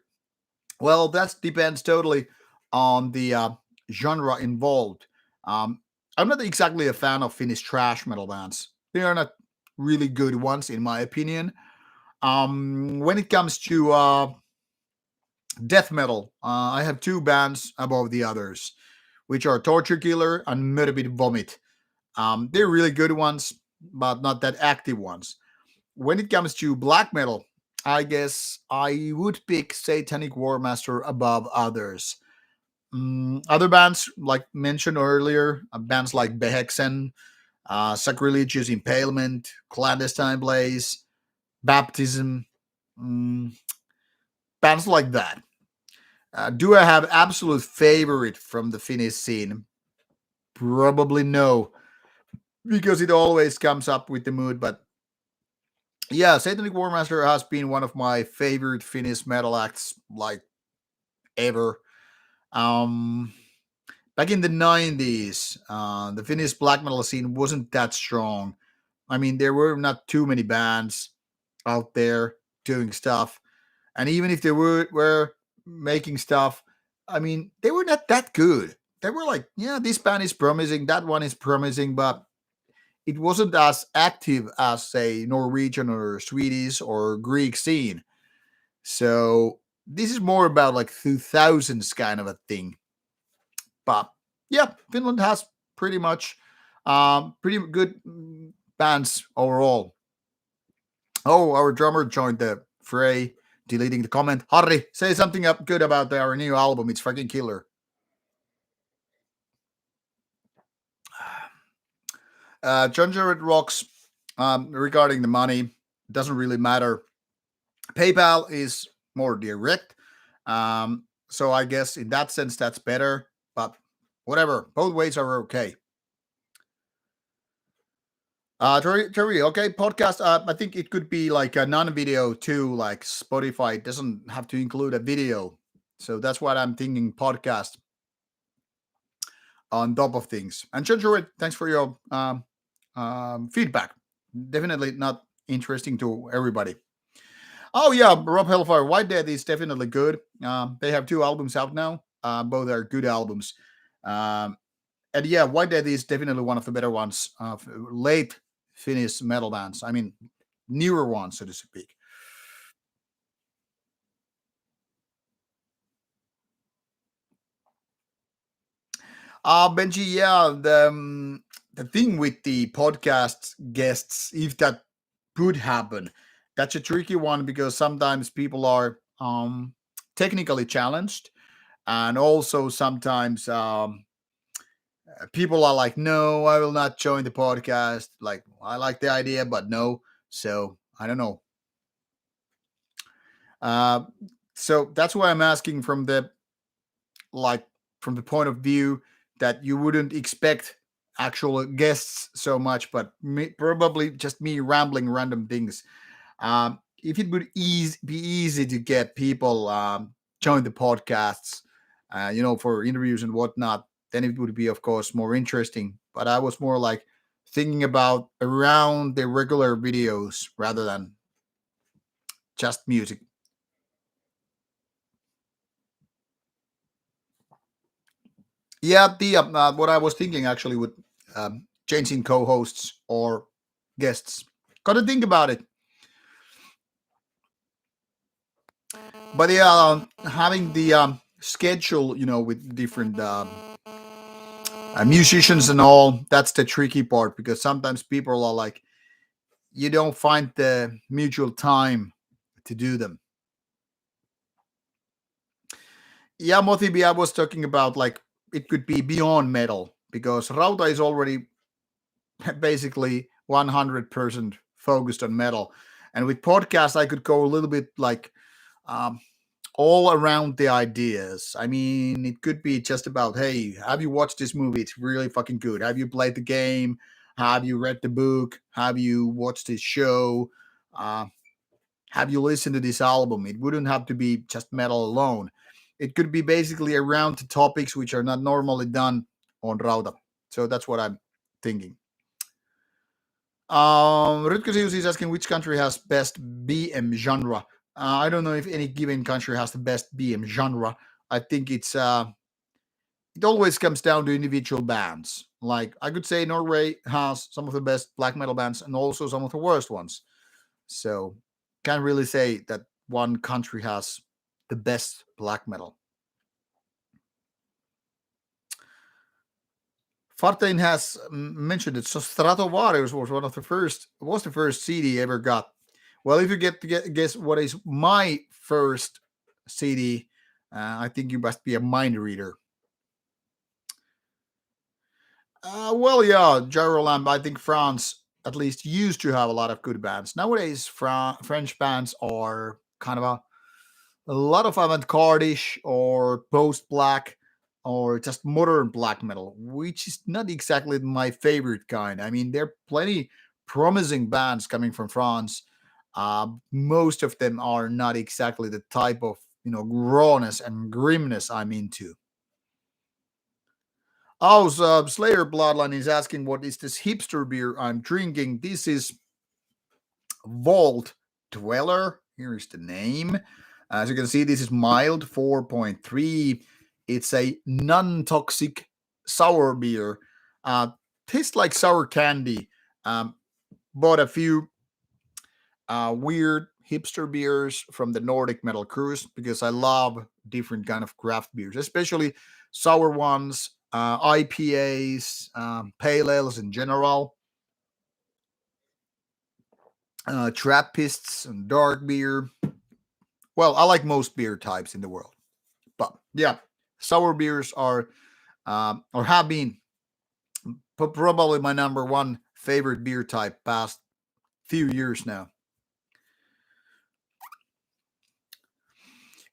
Well, that depends totally on the genre involved. Um, I'm not exactly a fan of Finnish trash metal bands. They are not really good ones, in my opinion. When it comes to death metal, I have two bands above the others, which are Torture Killer and Morbid Vomit. They're really good ones, but not that active ones. When it comes to black metal, I guess I would pick Satanic War Master above others. Other bands, like mentioned earlier, bands like Behexen, Sacrilegious Impalement, Clandestine Blaze, Baptism, mm, bands like that. Do I have absolute favorite from the Finnish scene? Probably no, because it always comes up with the mood. But yeah, Satanic War Master has been one of my favorite Finnish metal acts, like ever. Um, Back in the 90s, the Finnish black metal scene wasn't that strong. I mean, there were not too many bands out there doing stuff. And even if they were making stuff, I mean, they were not that good. They were like, yeah, this band is promising, that one is promising, but it wasn't as active as, say, Norwegian or Swedish or Greek scene. So this is more about like 2000s kind of a thing. But yeah, Finland has pretty much pretty good bands overall. Oh, our drummer joined the fray, deleting the comment. Harry, say something up good about our new album. It's fucking killer. John Jarrett rocks. Regarding the money, doesn't really matter. PayPal is more direct. So I guess in that sense, that's better. But whatever, both ways are okay. Terry, okay, podcast. I think it could be like a non-video too, like Spotify. It doesn't have to include a video, so that's what I'm thinking. Podcast on top of things. And Terry, thanks for your feedback. Definitely not interesting to everybody. Oh yeah, Rob Hellfire, White Dead is definitely good. They have two albums out now. Both are good albums. Um, and yeah, White Dead is definitely one of the better ones. Late Finnish metal bands. I mean, newer ones, so to speak. Benji, yeah, the thing with the podcast guests, if that could happen, that's a tricky one because sometimes people are technically challenged, and also sometimes people are like, "No, I will not join the podcast." Like, I like the idea, but no. So I don't know. Uh, so that's why I'm asking from the like from the point of view that you wouldn't expect actual guests so much, but probably just me rambling random things. If it would be easy to get people join the podcasts, for interviews and whatnot, then it would be, of course, more interesting. But I was more like thinking about around the regular videos rather than just music. Yeah, the what I was thinking actually with changing co-hosts or guests. Got to think about it. But yeah, having the schedule, with different musicians and all, that's the tricky part because sometimes people are like, you don't find the mutual time to do them. Yeah, Motibi, I was talking about like it could be beyond metal because Rauta is already basically 100% focused on metal. And with podcasts, I could go a little bit like um, all around the ideas. I mean, it could be just about, hey, have you watched this movie? It's really fucking good. Have you played the game? Have you read the book? Have you watched this show? Uh, have you listened to this album? It wouldn't have to be just metal alone. It could be basically around the topics which are not normally done on Rauta. So that's what I'm thinking. Rutgers is asking which country has best BM genre. I don't know if any given country has the best BM genre. I think it always comes down to individual bands. Like I could say Norway has some of the best black metal bands and also some of the worst ones. So can't really say that one country has the best black metal. Fartein has mentioned it. So Stratovarius was the first CD he ever got. Well, if you get to guess what is my first CD, I think you must be a mind reader. Well, yeah, Gyrolamp. I think France at least used to have a lot of good bands. Nowadays, French bands are kind of a lot of avant-garde-ish or post-black or just modern black metal, which is not exactly my favorite kind. I mean, there are plenty promising bands coming from France. Most of them are not exactly the type of rawness and grimness I'm into. Oh, so Slayer Bloodline is asking what is this hipster beer I'm drinking. This is Vault Dweller. Here is the name. As you can see, this is mild 4.3. It's a non-toxic sour beer. Tastes like sour candy. Bought a few weird hipster beers from the Nordic Metal Cruise because I love different kind of craft beers, especially sour ones, IPAs, pale ales in general, Trappists and dark beer. Well, I like most beer types in the world, but yeah, sour beers are or have been probably my number one favorite beer type past few years now.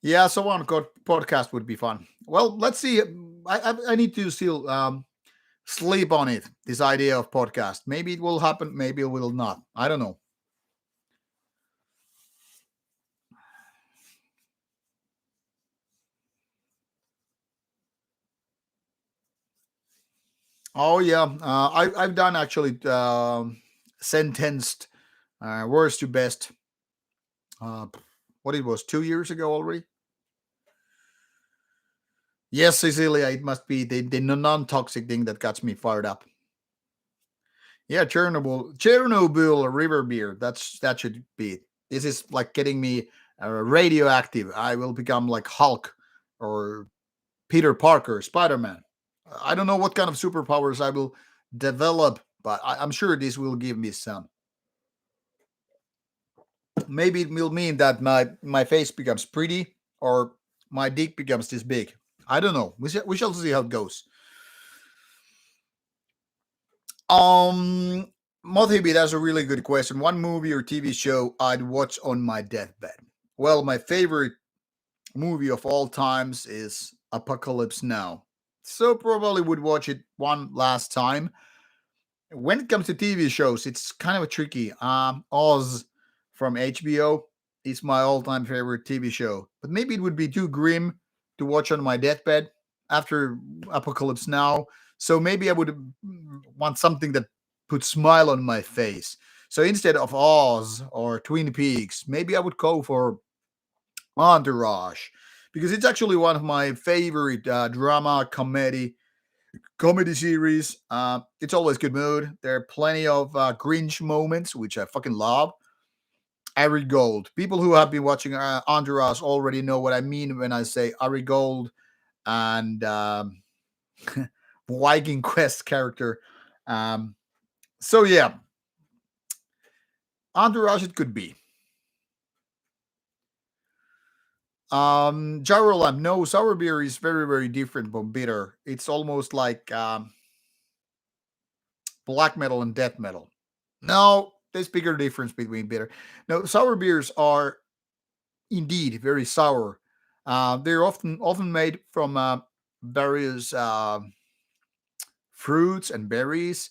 Yeah, so on podcast would be fun. Well, let's see. I need to still sleep on it. This idea of podcast. Maybe it will happen. Maybe it will not. I don't know. Oh yeah, I've done actually sentenced worst to best. Uh, what it was 2 years ago already. Yes, Cecilia, it must be the non-toxic thing that got me fired up. Yeah, Chernobyl river beer. That should be it. This is like getting me radioactive. I will become like Hulk or Peter Parker, Spider Man. I don't know what kind of superpowers I will develop, but I'm sure this will give me some. Maybe it will mean that my face becomes pretty or my dick becomes this big. I don't know. We shall see how it goes. Um, Mothib, that's a really good question. One movie or TV show I'd watch on my deathbed. Well, my favorite movie of all times is Apocalypse Now. So probably would watch it one last time. When it comes to TV shows, it's kind of a tricky. Oz from HBO is my all-time favorite TV show, but maybe it would be too grim to watch on my deathbed after Apocalypse Now. So maybe I would want something that puts smile on my face. So instead of Oz or Twin Peaks, maybe I would go for Entourage because it's actually one of my favorite drama comedy series. It's always good mood. There are plenty of cringe moments, which I fucking love. Ari Gold. People who have been watching Entourage already know what I mean when I say Ari Gold and Viking Quest character. Um, so yeah, Entourage it could be. Gyro Lamp. No, sour beer is very, very different from bitter. It's almost like black metal and death metal. No, there's bigger difference between bitter. No, sour beers are indeed very sour. They're often made from various fruits and berries.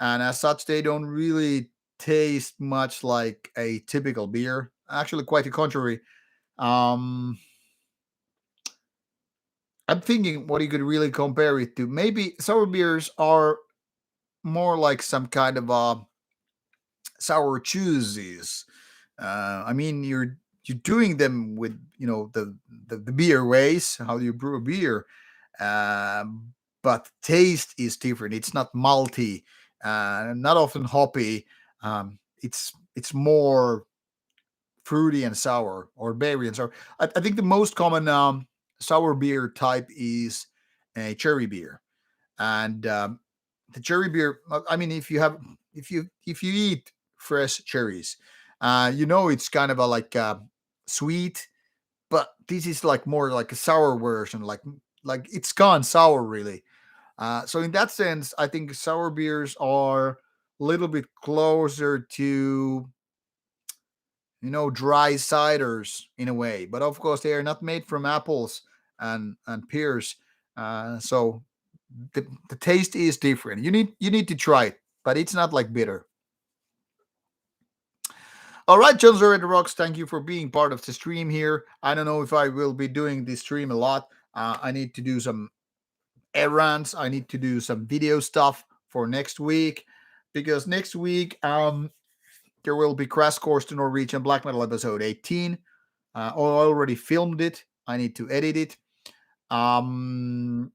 and as such, they don't really taste much like a typical beer. Actually, quite the contrary. Um, I'm thinking what you could really compare it to. Maybe sour beers are more like some kind of sour juices. I mean, you're doing them with the beer ways, how you brew a beer, um, but taste is different. It's not malty, not often hoppy. It's more fruity and sour, or berry and sour. I think the most common sour beer type is a cherry beer, and the cherry beer. I mean, if you eat fresh cherries, it's kind of a like sweet, but this is like more like a sour version, like it's gone sour really. So in that sense, I think sour beers are a little bit closer to dry ciders in a way, but of course they are not made from apples and pears. So the taste is different. You need to try it, but it's not like bitter. All right, Jones Already Rocks, thank you for being part of the stream here. I don't know if I will be doing this stream a lot. I need to do some errands. I need to do some video stuff for next week, because next week there will be Crash Course to Norwegian Black Metal episode 18. I already filmed it. I need to edit it. And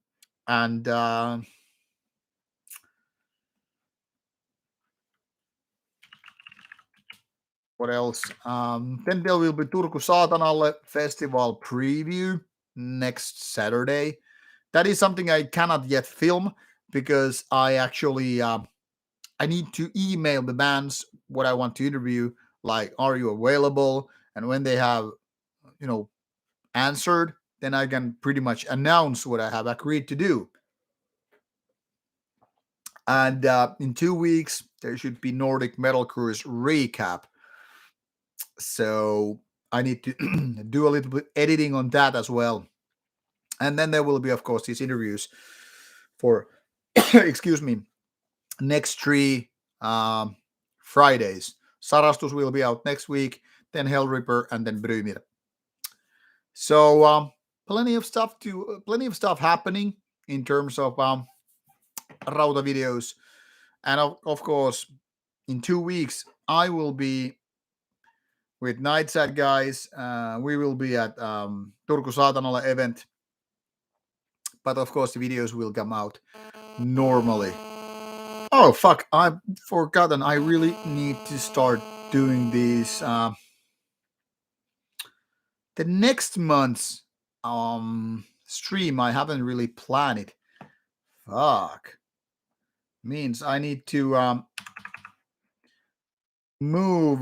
what else? Then there will be Turku Saatanalle Festival preview next Saturday. That is something I cannot yet film because I need to email the bands what I want to interview, like are you available, and when they have you know answered, then I can pretty much announce what I have agreed to do. And in 2 weeks, there should be Nordic Metal Cruise recap. So I need to do a little bit editing on that as well. And then there will be, of course, these interviews for, excuse me, next three um, Fridays. Sarastus will be out next week, then Hell Ripper, and then Brymir. So plenty of stuff happening in terms of Rauta videos, and of course, in 2 weeks I will be with Nightside guys. We will be at Turku Saatanala event, but of course the videos will come out normally. Oh fuck! I've forgotten. I really need to start doing these. The next month's stream, I haven't really planned it. Fuck. Means I need to move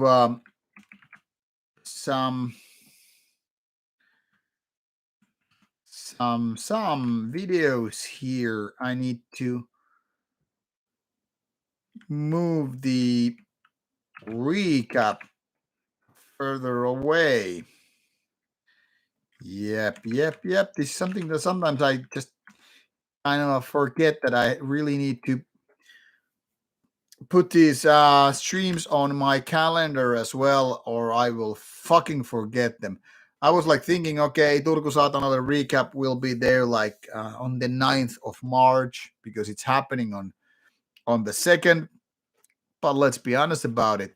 some videos here. I need to move the recap further away. Yep. This is something that sometimes I just kind of forget that I really need to put these streams on my calendar as well, or I will fucking forget them. I was like thinking, okay, Turku Saatanala recap will be there like on the 9th of March because it's happening on the 2nd. But let's be honest about it.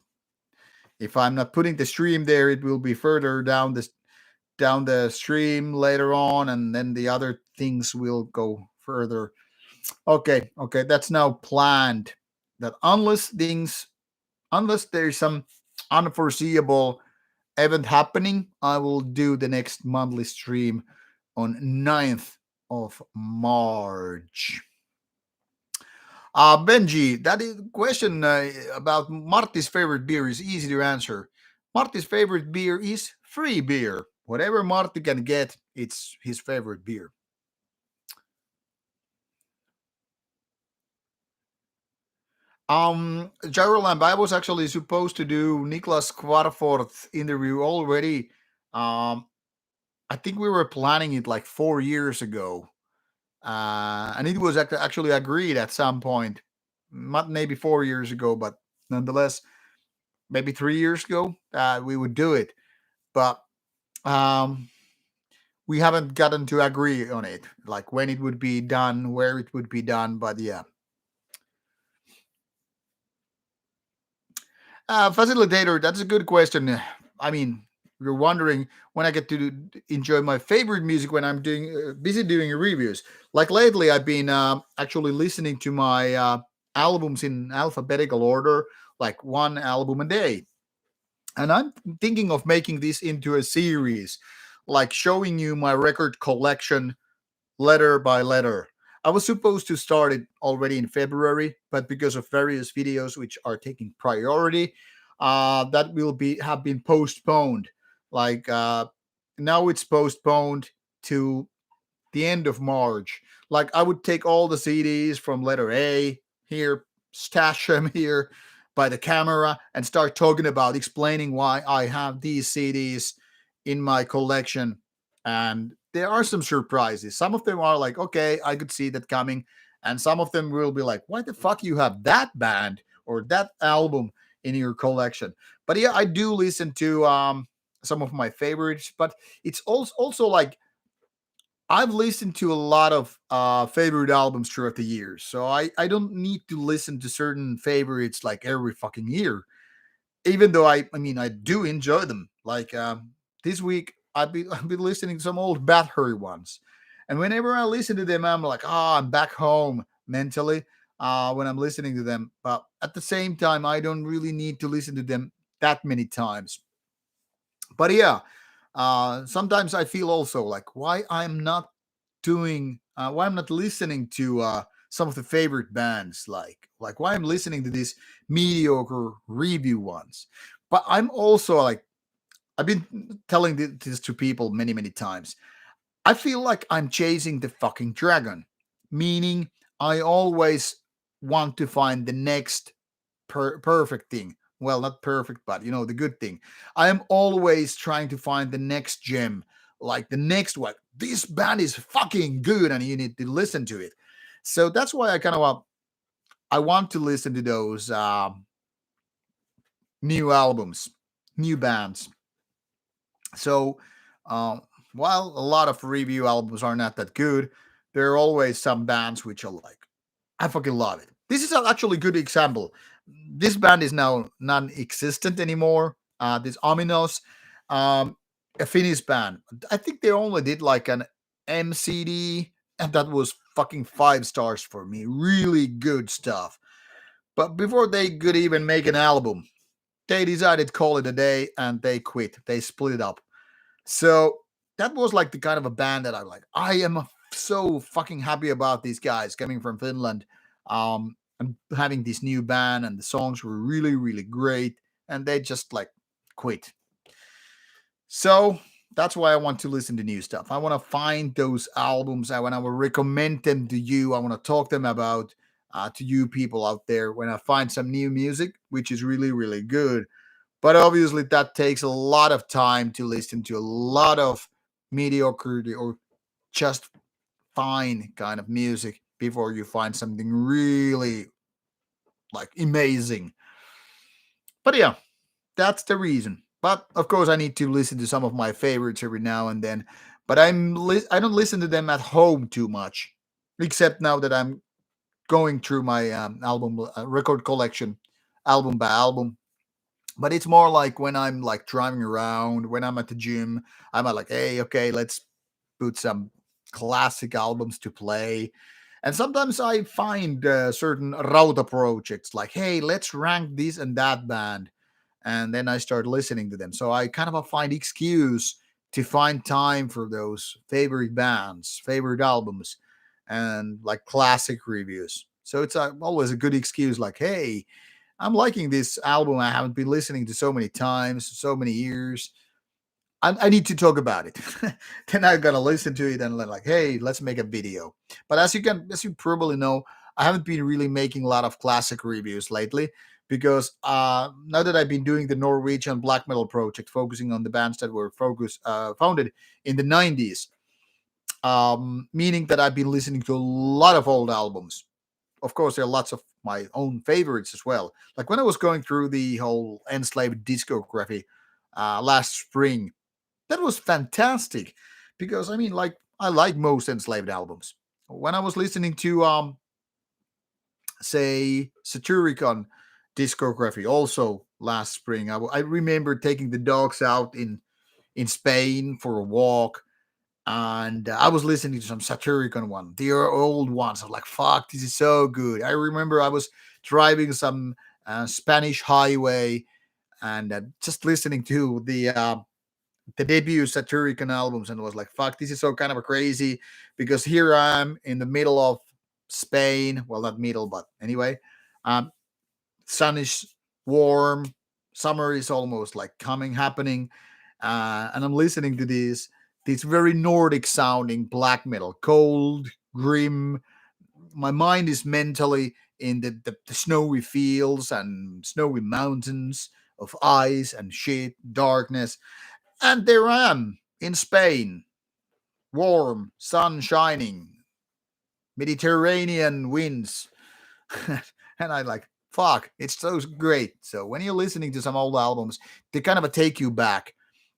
If I'm not putting the stream there, it will be further down the stream later on, and then the other things will go further. Okay, that's now planned. That unless there's some unforeseeable event happening, I will do the next monthly stream on 9th of March. Benji, that is question about Marty's favorite beer is easy to answer. Marty's favorite beer is free beer. Whatever Marty can get, it's his favorite beer. Gyrolamp, I was actually supposed to do Niklas Kvarforth interview already. I think we were planning it like 4 years ago. And it was actually agreed at some point. not maybe 4 years ago, but nonetheless, maybe 3 years ago, we would do it. But um, we haven't gotten to agree on it, like when it would be done, where it would be done. But yeah, facilitator, that's a good question. I mean, you're wondering when I get to enjoy my favorite music when I'm doing busy doing reviews. Like lately, I've been actually listening to my albums in alphabetical order, like one album a day. And I'm thinking of making this into a series, like showing you my record collection letter by letter. I was supposed to start it already in February, but because of various videos which are taking priority, that will be have been postponed. Like now, it's postponed to the end of March. Like I would take all the CDs from letter A here, stash them here by the camera, and start talking about explaining why I have these CDs in my collection. And there are some surprises. Some of them are like, okay, I could see that coming. And some of them will be like, why the fuck you have that band or that album in your collection? But yeah, I do listen to some of my favorites, but it's also like I've listened to a lot of favorite albums throughout the years, so I don't need to listen to certain favorites like every fucking year. Even though I mean I do enjoy them. Like this week I've been listening to some old Battery ones, and whenever I listen to them, I'm like, I'm back home mentally when I'm listening to them. But at the same time, I don't really need to listen to them that many times. But yeah, sometimes I feel also like why I'm not listening to some of the favorite bands, like why I'm listening to these mediocre review ones. But I'm also like I've been telling this to people many times. I feel like I'm chasing the fucking dragon, meaning I always want to find the next perfect thing. Well, not perfect, but the good thing. I am always trying to find the next gem, like the next one. This band is fucking good, and you need to listen to it. So that's why I kind of I want to listen to those new albums, new bands. So while a lot of review albums are not that good, there are always some bands which are like, I fucking love it. This is actually a good example. This band is now non-existent anymore. This Ominos, um, a Finnish band. I think they only did like an MCD, and that was fucking 5 stars for me. Really good stuff. But before they could even make an album, they decided to call it a day and they quit. They split up. So that was like the kind of a band that I am so fucking happy about these guys coming from Finland, and having this new band, and the songs were really great, and they just like quit. So that's why I want to listen to new stuff. I want to find those albums. I want to recommend them to you. I want to talk them about to you people out there when I find some new music, which is really good. But obviously, that takes a lot of time to listen to a lot of mediocrity or just fine kind of music before you find something really like amazing. But yeah, that's the reason. But of course, I need to listen to some of my favorites every now and then. But I don't listen to them at home too much, except now that I'm going through my album record collection, album by album. But it's more like when I'm like driving around, when I'm at the gym, I'm like, hey, okay, let's put some classic albums to play. And sometimes I find certain Rauta projects like, hey, let's rank this and that band. And then I start listening to them. So I kind of find excuse to find time for those favorite bands, favorite albums, and like classic reviews. So it's always a good excuse like, hey, I'm liking this album I haven't been listening to so many times, so many years. I need to talk about it. Then I gotta listen to it and like, hey, let's make a video. But as you probably know, I haven't been really making a lot of classic reviews lately because now that I've been doing the Norwegian black metal project, focusing on the bands that were founded in the 90s, meaning that I've been listening to a lot of old albums. of course, there are lots of my own favorites as well. Like when I was going through the whole enslaved discography last spring, that was fantastic because I mean, like I like most enslaved albums. When I was listening to say Satyricon discography also last spring, I remember taking the dogs out in Spain for a walk, and I was listening to some Satyricon one, the old ones. I'm like, fuck, this is so good. I remember I was driving some Spanish highway and just listening to the debut Satyricon albums, and was like, fuck, this is so kind of crazy because here I'm in the middle of Spain. Well, not middle, but anyway, um, sun is warm, summer is almost like coming, happening, and I'm listening to this very Nordic sounding black metal, cold, grim. My mind is mentally in the snowy fields and snowy mountains of ice and shit, darkness. And there I am in Spain, warm, sun shining, Mediterranean winds. And I like, fuck, it's so great. So when you're listening to some old albums, they kind of take you back.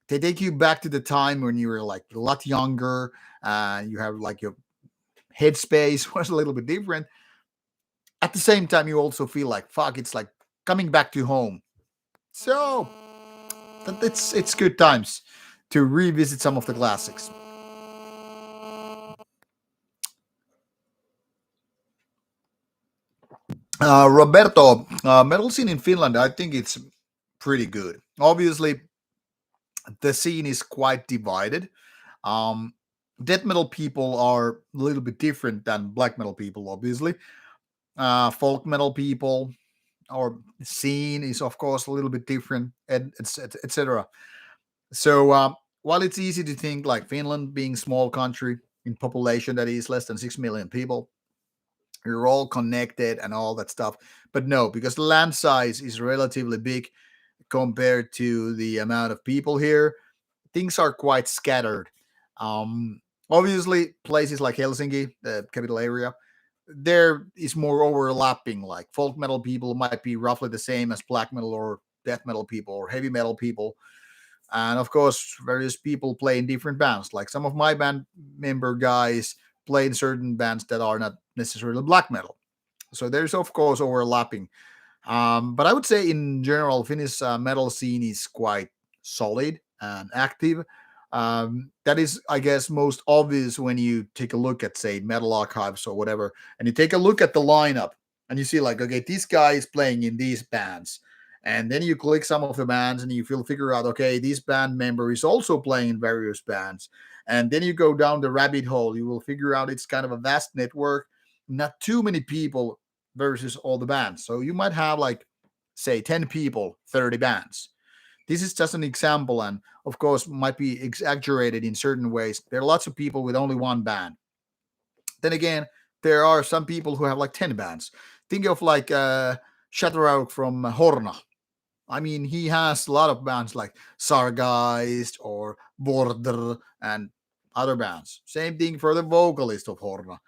They take you back to the time when you were like a lot younger. You have like your headspace was a little bit different. At the same time, you also feel like, fuck, it's like coming back to home. So it's good times to revisit some of the classics. Roberto, metal scene in Finland, I think it's pretty good. Obviously, the scene is quite divided. Um, Death metal people are a little bit different than black metal people, obviously. Folk metal people or scene is, of course, a little bit different, and etc. So, while it's easy to think like Finland being small country in population that is less than 6 million people, you're all connected and all that stuff. But no, because the land size is relatively big compared to the amount of people here, things are quite scattered. Um, Obviously, places like Helsinki, the capital area, there is more overlapping. Like folk metal people might be roughly the same as black metal or death metal people or heavy metal people. And of course, various people play in different bands. Like some of my band member guys play in certain bands that are not necessarily black metal. So there's of course overlapping. But I would say in general, Finnish metal scene is quite solid and active. That is, I guess, most obvious when you take a look at, say, Metal Archives or whatever, and you take a look at the lineup, and you see like, okay, this guy is playing in these bands, and then you click some of the bands, and you will figure out, okay, this band member is also playing in various bands, and then you go down the rabbit hole, you will figure out it's kind of a vast network, not too many people versus all the bands. So you might have like, say, 10 people, 30 bands. This is just an example, and of course, might be exaggerated in certain ways. There are lots of people with only one band. Then again, there are some people who have like 10 bands. Think of like Shatterout from Horna. I mean, he has a lot of bands like Sargeist or Border and other bands. Same thing for the vocalist of Horna.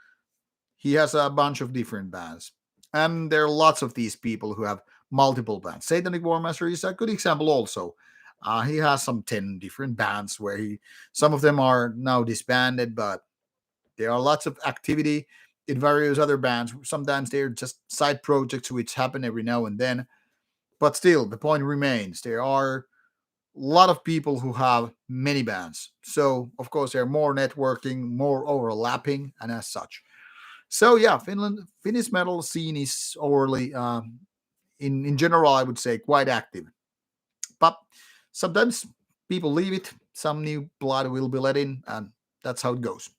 He has a bunch of different bands. And there are lots of these people who have multiple bands. Satanic Warmaster is a good example also. He has some 10 different bands where some of them are now disbanded, but there are lots of activity in various other bands. Sometimes they're just side projects which happen every now and then. But still, the point remains there are a lot of people who have many bands. So, of course, there are more networking, more overlapping, and as such. So yeah, Finnish metal scene is overly, in general, I would say quite active. But sometimes people leave it, some new blood will be let in, and that's how it goes.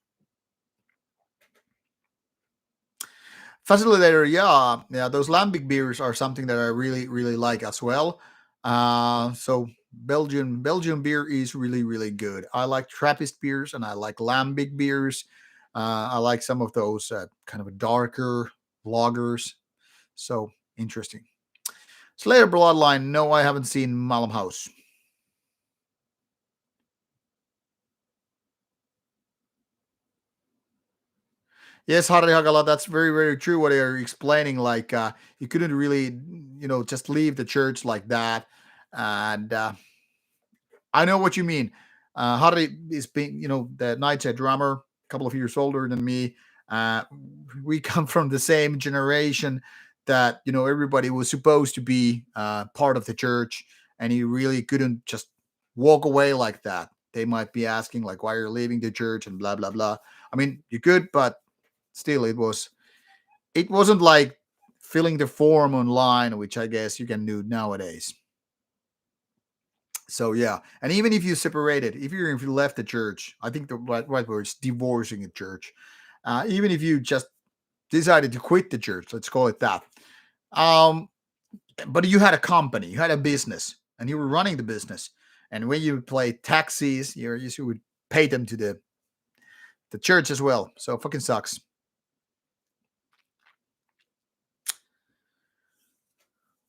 Facilitator, yeah, those lambic beers are something that I really, really like as well. So Belgian beer is really, really good. I like Trappist beers and I like lambic beers. I like some of those kind of darker lagers. So interesting. Slayer Bloodline. No, I haven't seen Malum House. Yes, Harry Hagala, that's very, very true what you're explaining. Like, you couldn't really, just leave the church like that. And I know what you mean. Harry is being, the Nightside drummer, a couple of years older than me. Uh, we come from the same generation that, everybody was supposed to be part of the church, and he really couldn't just walk away like that. They might be asking, like, why are you leaving the church and blah, blah, blah. I mean, you could, but still, it wasn't like filling the form online, which I guess you can do nowadays. So yeah, and even if you separated, if you left the church, I think the right word is divorcing a church. Even if you just decided to quit the church, let's call it that. Um, but you had a company, you had a business, and you were running the business. And when you play taxis, you would pay them to the church as well. So fucking sucks.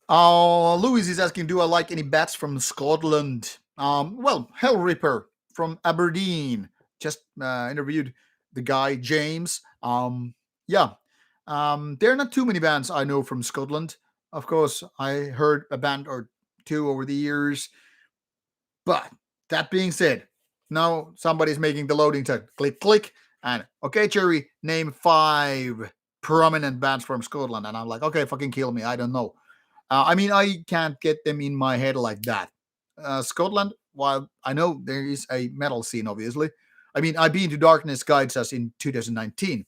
Louis is asking, do I like any bats from Scotland? Well, Hell Ripper from Aberdeen. Just interviewed the guy, James. Yeah. There are not too many bands I know from Scotland. Of course, I heard a band or two over the years. But that being said, now somebody's making the loading to click, click. And okay, Cherry, name 5 prominent bands from Scotland. And I'm like, okay, fucking kill me. I don't know. I mean, I can't get them in my head like that. Scotland, while I know there is a metal scene, obviously. I mean, I've been to Darkness Guides Us in 2019.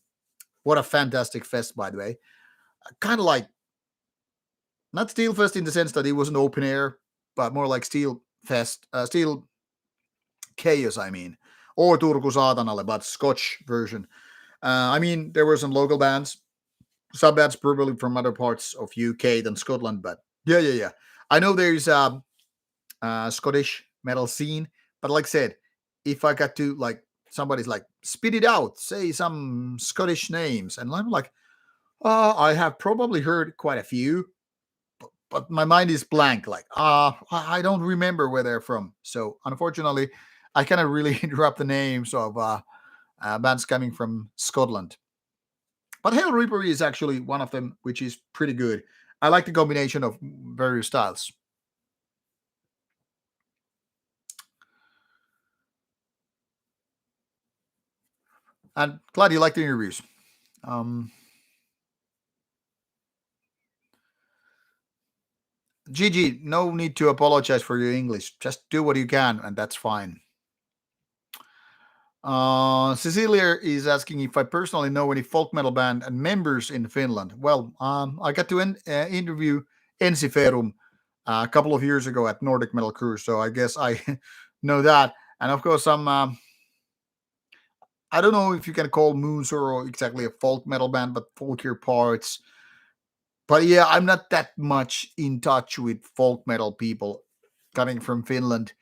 What a fantastic fest, by the way. Kind of like, not Steel Fest in the sense that it was an open air, but more like Steel Fest, Steel Chaos, I mean. Or Turku Saatanalle, but Scotch version. I mean, there were some local bands, some bands probably from other parts of UK than Scotland, but yeah, yeah, yeah. I know there's Scottish metal scene. But like I said, if I got to like somebody's like spit it out, say some Scottish names, and I'm like, I have probably heard quite a few, but my mind is blank. Like, I don't remember where they're from. So unfortunately, I cannot really drop the names of bands coming from Scotland. But Hail Reaper is actually one of them, which is pretty good. I like the combination of various styles. And glad you like the interviews. Um, Gigi, no need to apologize for your English. Just do what you can, and that's fine. Cecilia is asking if I personally know any folk metal band and members in Finland. Well, I got to interview Ensiferum a couple of years ago at Nordic Metal Cruise, so I guess I know that. And of course, I don't know if you can call Moonsor exactly a folk metal band, but folkier parts. But yeah, I'm not that much in touch with folk metal people coming from Finland.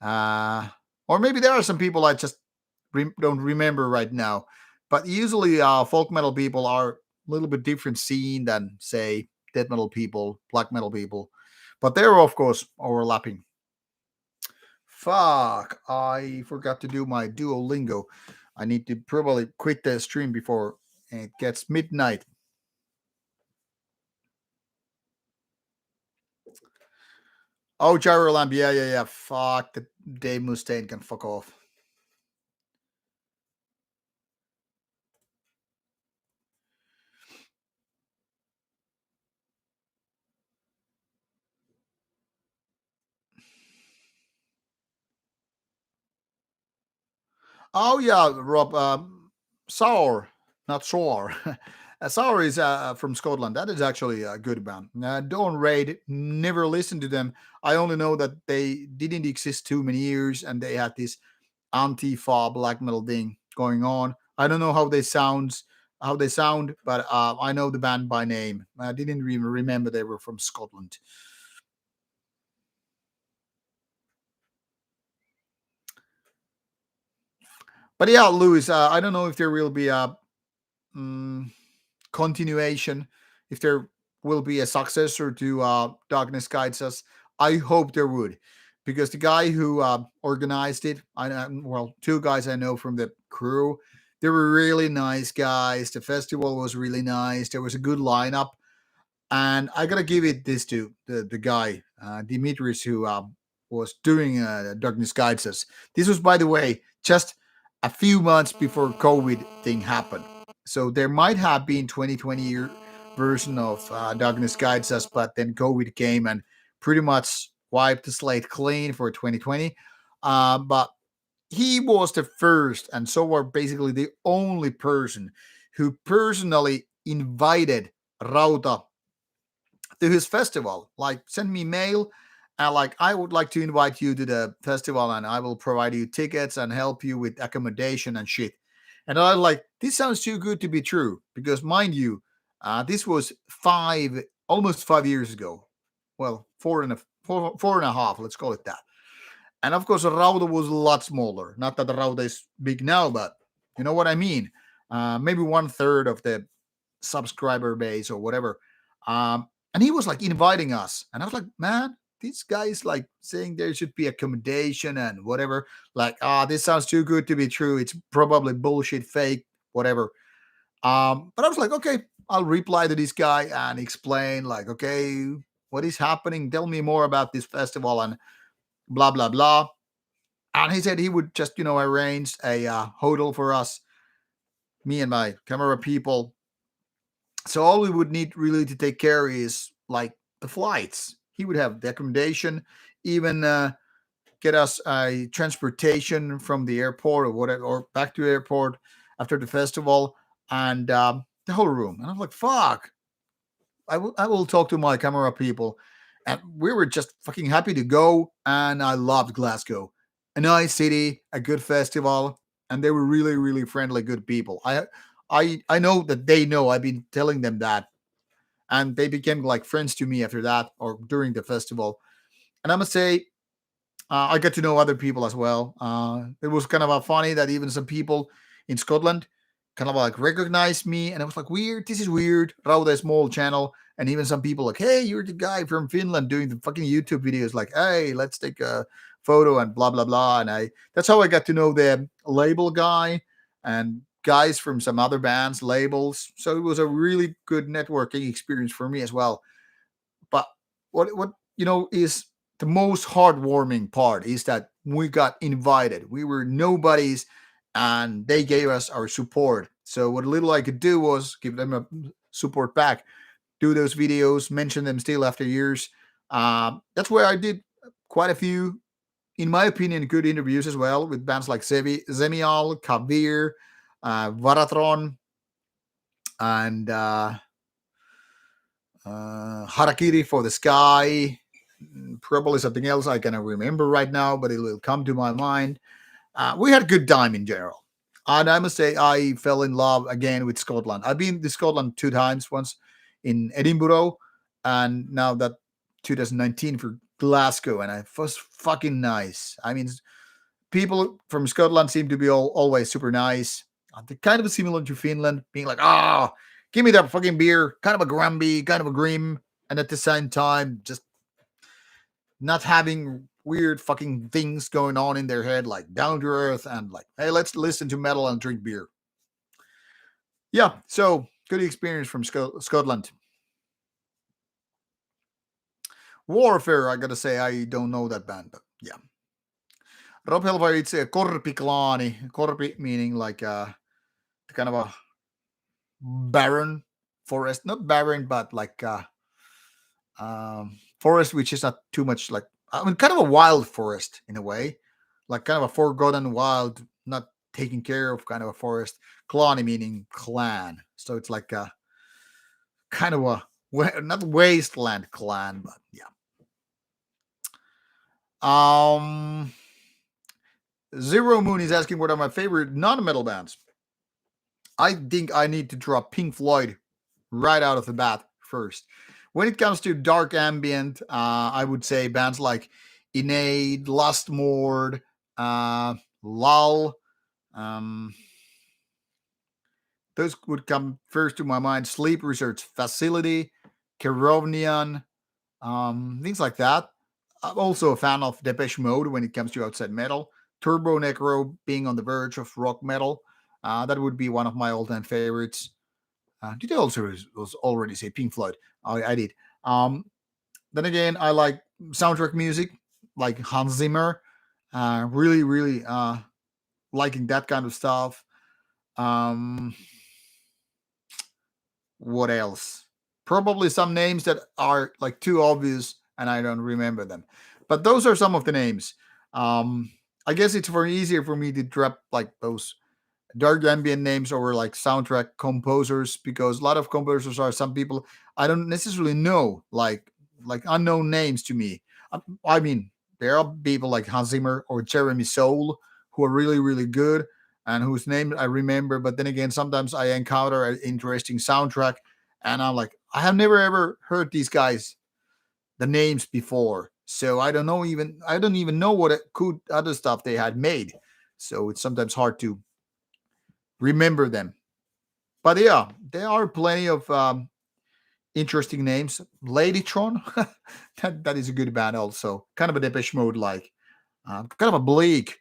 Uh, or maybe there are some people I just don't remember right now. But usually, folk metal people are a little bit different scene than, say, death metal people, black metal people. But they're, of course, overlapping. Fuck, I forgot to do my Duolingo. I need to probably quit the stream before it gets midnight. Oh, Gyro Lamp. Yeah, yeah, yeah. Fuck. The Dave Mustaine can fuck off. Oh, yeah, Rob. Sour, not Sour. Sour is from Scotland. That is actually a good band. Don't raid. Never listened to them. I only know that they didn't exist too many years and they had this anti-fa black metal thing going on. I don't know how they sound, but I know the band by name. I didn't even remember they were from Scotland. But yeah, Louis, I don't know if there will be a mm, continuation, if there will be a successor to Darkness Guides Us. I hope there would, because the guy who organized it, well, two guys I know from the crew, They were really nice guys. The festival was really nice. There was a good lineup. And I gotta give it this to the guy, Dimitris, who was doing Darkness Guides Us. This was, by the way, just a few months before COVID thing happened. So there might have been 2020 year version of Darkness Guides Us, but then COVID came and pretty much wiped the slate clean for 2020. But he was the first, and so were basically the only person who personally invited Rauta to his festival. Like, send me mail, and like, I would like to invite you to the festival, and I will provide you tickets and help you with accommodation and shit. And I like, this sounds too good to be true, because mind you, this was almost 5 years ago. Well, four and a half. Let's call it that. And of course, Rauta was a lot smaller. Not that Rauta is big now, but you know what I mean. Maybe one third of the subscriber base or whatever. And he was like inviting us, and I was like, man, this guy is like saying there should be accommodation and whatever. Like, this sounds too good to be true. It's probably bullshit, fake, whatever. But I was like, okay, I'll reply to this guy and explain, like, okay, what is happening? Tell me more about this festival and blah blah blah. And he said he would just, arrange a hotel for us, me and my camera people. So all we would need really to take care is like the flights. He would have the accommodation, even get us a transportation from the airport or whatever, or back to the airport after the festival, and the whole room. And I'm like, fuck. I will talk to my camera people, and we were just fucking happy to go. And I loved Glasgow, a nice city, a good festival, and they were really really friendly, good people. I know that they know I've been telling them that, and they became like friends to me after that or during the festival. And I must say, I got to know other people as well. It was kind of funny that even some people in Scotland kind of like recognized me, and I was like, weird. This is weird. Rauta, a small channel, and even some people like, hey, you're the guy from Finland doing the fucking YouTube videos. Like, hey, let's take a photo and blah blah blah. And that's how I got to know the label guy and guys from some other bands, labels. So it was a really good networking experience for me as well. But what is the most heartwarming part is that we got invited. We were nobodies, and they gave us our support. So what little I could do was give them a support back, do those videos, mention them still after years. That's where I did quite a few, in my opinion, good interviews as well with bands like Zemial, Kavir, Varatron, and Harakiri for the Sky. Probably something else I cannot remember right now, but it will come to my mind. We had a good time in general. And I must say, I fell in love again with Scotland. I've been to Scotland 2 times, once in Edinburgh, and now that 2019 for Glasgow, and it was fucking nice. I mean, people from Scotland seem to be always super nice. They're kind of similar to Finland, being like, give me that fucking beer, kind of a grumpy, kind of a grim, and at the same time, just not having weird fucking things going on in their head, like down to earth and like, hey, let's listen to metal and drink beer. Yeah, so good experience from Scotland. Warfare, I gotta say, I don't know that band, but yeah. Rob Helvar, it's a Korpiklaani. Korpi meaning like kind of a barren forest, not barren, but like forest which is not too much like, I mean, kind of a wild forest in a way, like kind of a forgotten wild, not taken care of kind of a forest. Clani meaning clan, so it's like a kind of a not wasteland clan, but yeah. Zero Moon is asking what are my favorite non-metal bands. I think I need to drop Pink Floyd right out of the bat first. When it comes to dark ambient, I would say bands like Innate, Lustmord, Lull. Those would come first to my mind. Sleep Research Facility, Kerovnian, things like that. I'm also a fan of Depeche Mode when it comes to outside metal. Turbo Necro being on the verge of rock metal. That would be one of my all-time favorites. Did I also was already say Pink Floyd? I did. Um, then again, I like soundtrack music, like Hans Zimmer. Really, really liking that kind of stuff. Um, what else? Probably some names that are like too obvious and I don't remember them. But those are some of the names. Um, I guess it's for easier for me to drop like those dark ambient names over like soundtrack composers because a lot of composers are some people I don't necessarily know, like unknown names to me. I mean, there are people like Hans Zimmer or Jeremy Soule who are really really good and whose name I remember. But then again, sometimes I encounter an interesting soundtrack and I'm like, I have never ever heard these guys the names before, so I don't even know what cool other stuff they had made. So it's sometimes hard to remember them. But yeah, there are plenty of interesting names. Ladytron, that is a good band also. Kind of a Depeche Mode like. Kind of a bleak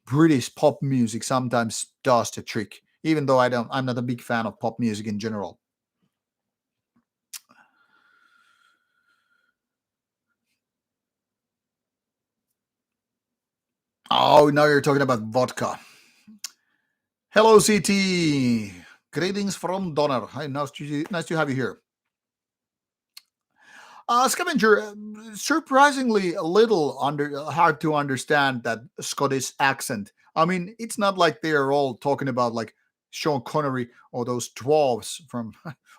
British pop music sometimes does the trick. Even though I'm not a big fan of pop music in general. Oh, now you're talking about vodka. Hello, CT. Greetings from Donner. Hi, nice to have you here. Scavenger, surprisingly a little hard to understand that Scottish accent. I mean, it's not like they are all talking about like Sean Connery or those dwarves from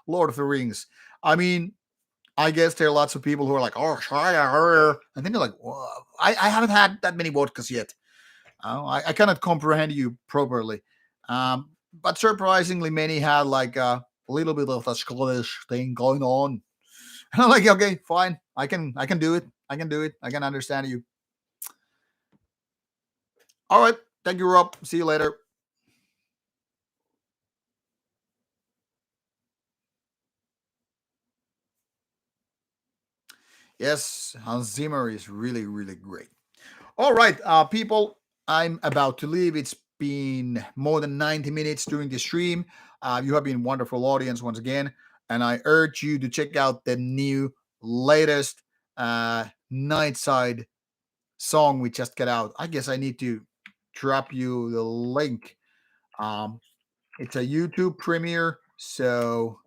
Lord of the Rings. I mean, I guess there are lots of people who are like, oh, and then you're like, "Whoa, I haven't had that many vodkas yet. I cannot comprehend you properly. But surprisingly, many had like a little bit of the Scottish thing going on. And I'm like, okay, fine. I can do it. I can do it. I can understand you. All right. Thank you, Rob. See you later. Yes, Hans Zimmer is really, really great. All right, people, I'm about to leave. It's been more than 90 minutes during the stream. You have been a wonderful audience once again. And I urge you to check out the new latest Nightside song we just got out. I guess I need to drop you the link. Um, it's a YouTube premiere, so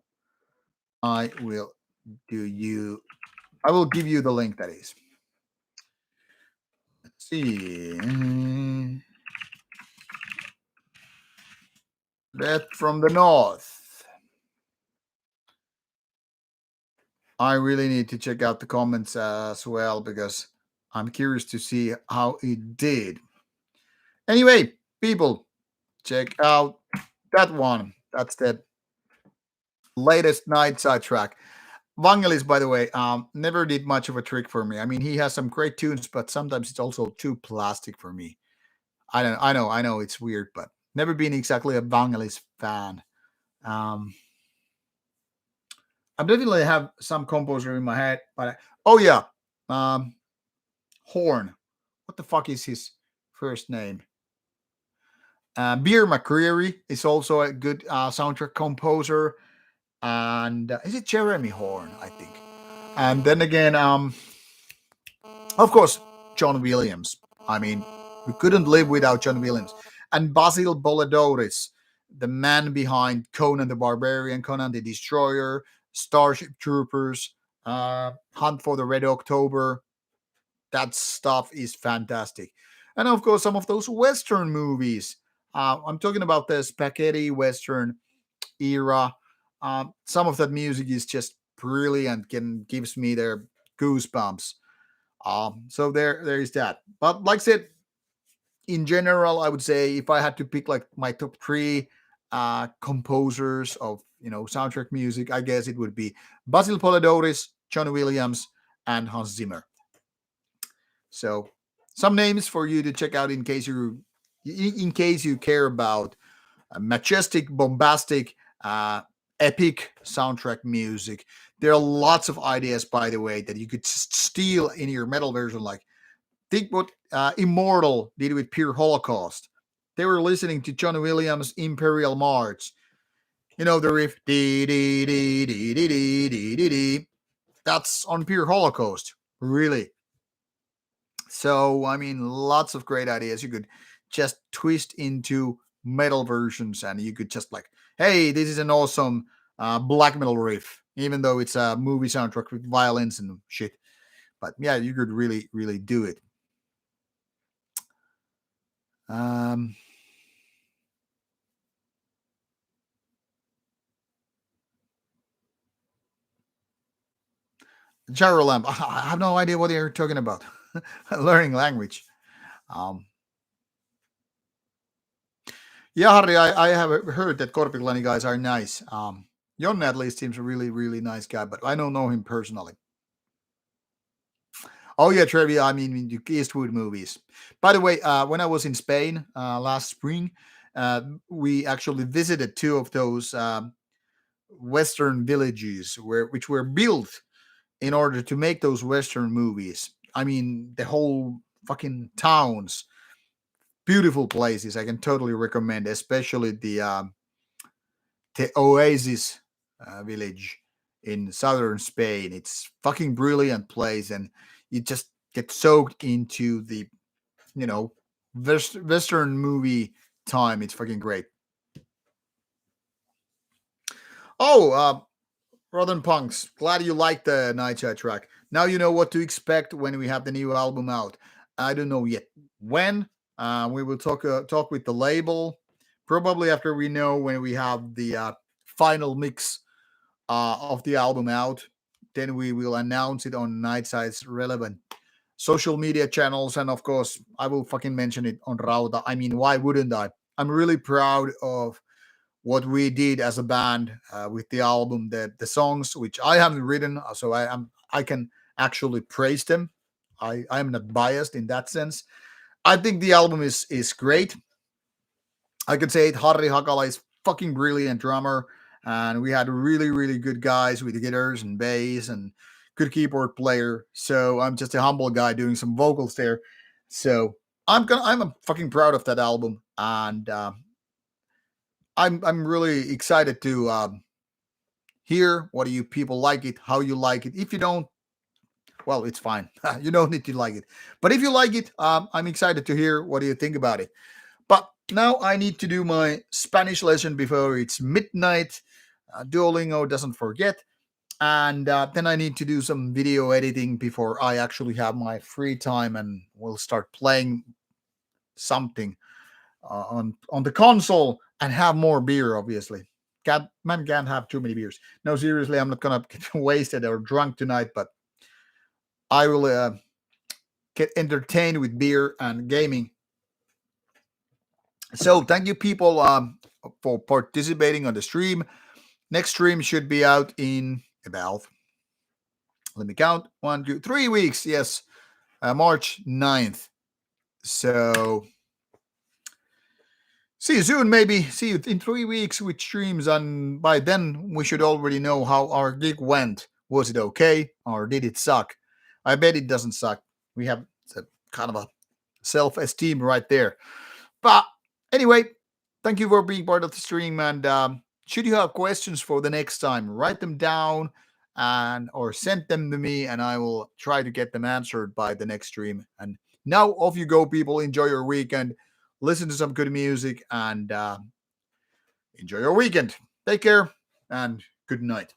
I will do you. I will give you the link. That is. Let's see. Death from the North. I really need to check out the comments as well because I'm curious to see how it did. Anyway, people, check out that one. That's the latest Nightside track. Vangelis, by the way, never did much of a trick for me. I mean, he has some great tunes, but sometimes it's also too plastic for me. I know, it's weird, but never been exactly a Vangelis fan. Um, I definitely have some composer in my head, but oh yeah, um, Horn. What the fuck is his first name? Beer McCreary is also a good soundtrack composer, and is it Jeremy Horn? I think. And then again, of course, John Williams. I mean, we couldn't live without John Williams. And Basil Boladoris, the man behind Conan the Barbarian, Conan the Destroyer, Starship Troopers, Hunt for the Red October. That stuff is fantastic. And of course, some of those Western movies. I'm talking about the spaghetti Western era. Some of that music is just brilliant and gives me their goosebumps. So there is that. But like I said, in general, I would say if I had to pick like my top three composers of soundtrack music, I guess it would be Basil Polidoris, John Williams, and Hans Zimmer. So some names for you to check out in case you care about majestic, bombastic, epic soundtrack music. There are lots of ideas, by the way, that you could steal in your metal version. Like think what Immortal did with Pure Holocaust. they were listening to John Williams' Imperial March. You know the riff, dee dee dee dee dee dee dee dee dee. That's on pure Holocaust, really. So I mean, lots of great ideas you could just twist into metal versions, and you could just like, hey, this is an awesome black metal riff, even though it's a movie soundtrack with violins and shit. But yeah, you could really, really do it. Um, Gyro lamp. I have no idea what you're talking about. Learning language. Um, yeah, Harry, I have heard that Korpiklani guys are nice. Jon at least seems a really, really nice guy, but I don't know him personally. Oh yeah, trivia. I mean, the Eastwood movies. By the way, when I was in Spain last spring, we actually visited two of those Western villages which were built in order to make those Western movies. I mean, the whole fucking towns, beautiful places. I can totally recommend, especially the Oasis village in southern Spain. It's fucking brilliant place, and you just get soaked into the you know Western movie time. It's fucking great. Oh, Northern Punks, glad you liked the Nightside track. Now you know what to expect when we have the new album out. I don't know yet when. We will talk with the label, probably after we know when we have the final mix of the album out. Then we will announce it on Nightside's relevant social media channels, and of course, I will fucking mention it on Rauta. I mean, why wouldn't I? I'm really proud of what we did as a band with the album, the songs which I haven't written, so I can actually praise them. I'm not biased in that sense. I think the album is great. I can say it. Harri Hakala is fucking brilliant drummer, and we had really really good guys with guitars and bass and good keyboard player. So I'm just a humble guy doing some vocals there. So I'm fucking proud of that album, and I'm really excited to hear what do you people like it, how you like it. If you don't, well, it's fine. You don't need to like it, but if you like it, I'm excited to hear what do you think about it. But now I need to do my Spanish lesson before it's midnight. Duolingo doesn't forget. And then I need to do some video editing before I actually have my free time and will start playing something on the console and have more beer, obviously. Man can't have too many beers. No, seriously, I'm not going to get wasted or drunk tonight, but I will get entertained with beer and gaming. So thank you, people, for participating on the stream. Next stream should be out in about, let me count, 1, 2, 3 weeks. Yes, March 9th. So see you soon, maybe. See you in 3 weeks with streams, and by then we should already know how our gig went. Was it okay, or did it suck? I bet it doesn't suck. We have a kind of a self-esteem right there. But anyway, thank you for being part of the stream, and should you have questions for the next time, write them down and or send them to me, and I will try to get them answered by the next stream. And now off you go, people. Enjoy your weekend. Listen to some good music and enjoy your weekend. Take care and good night.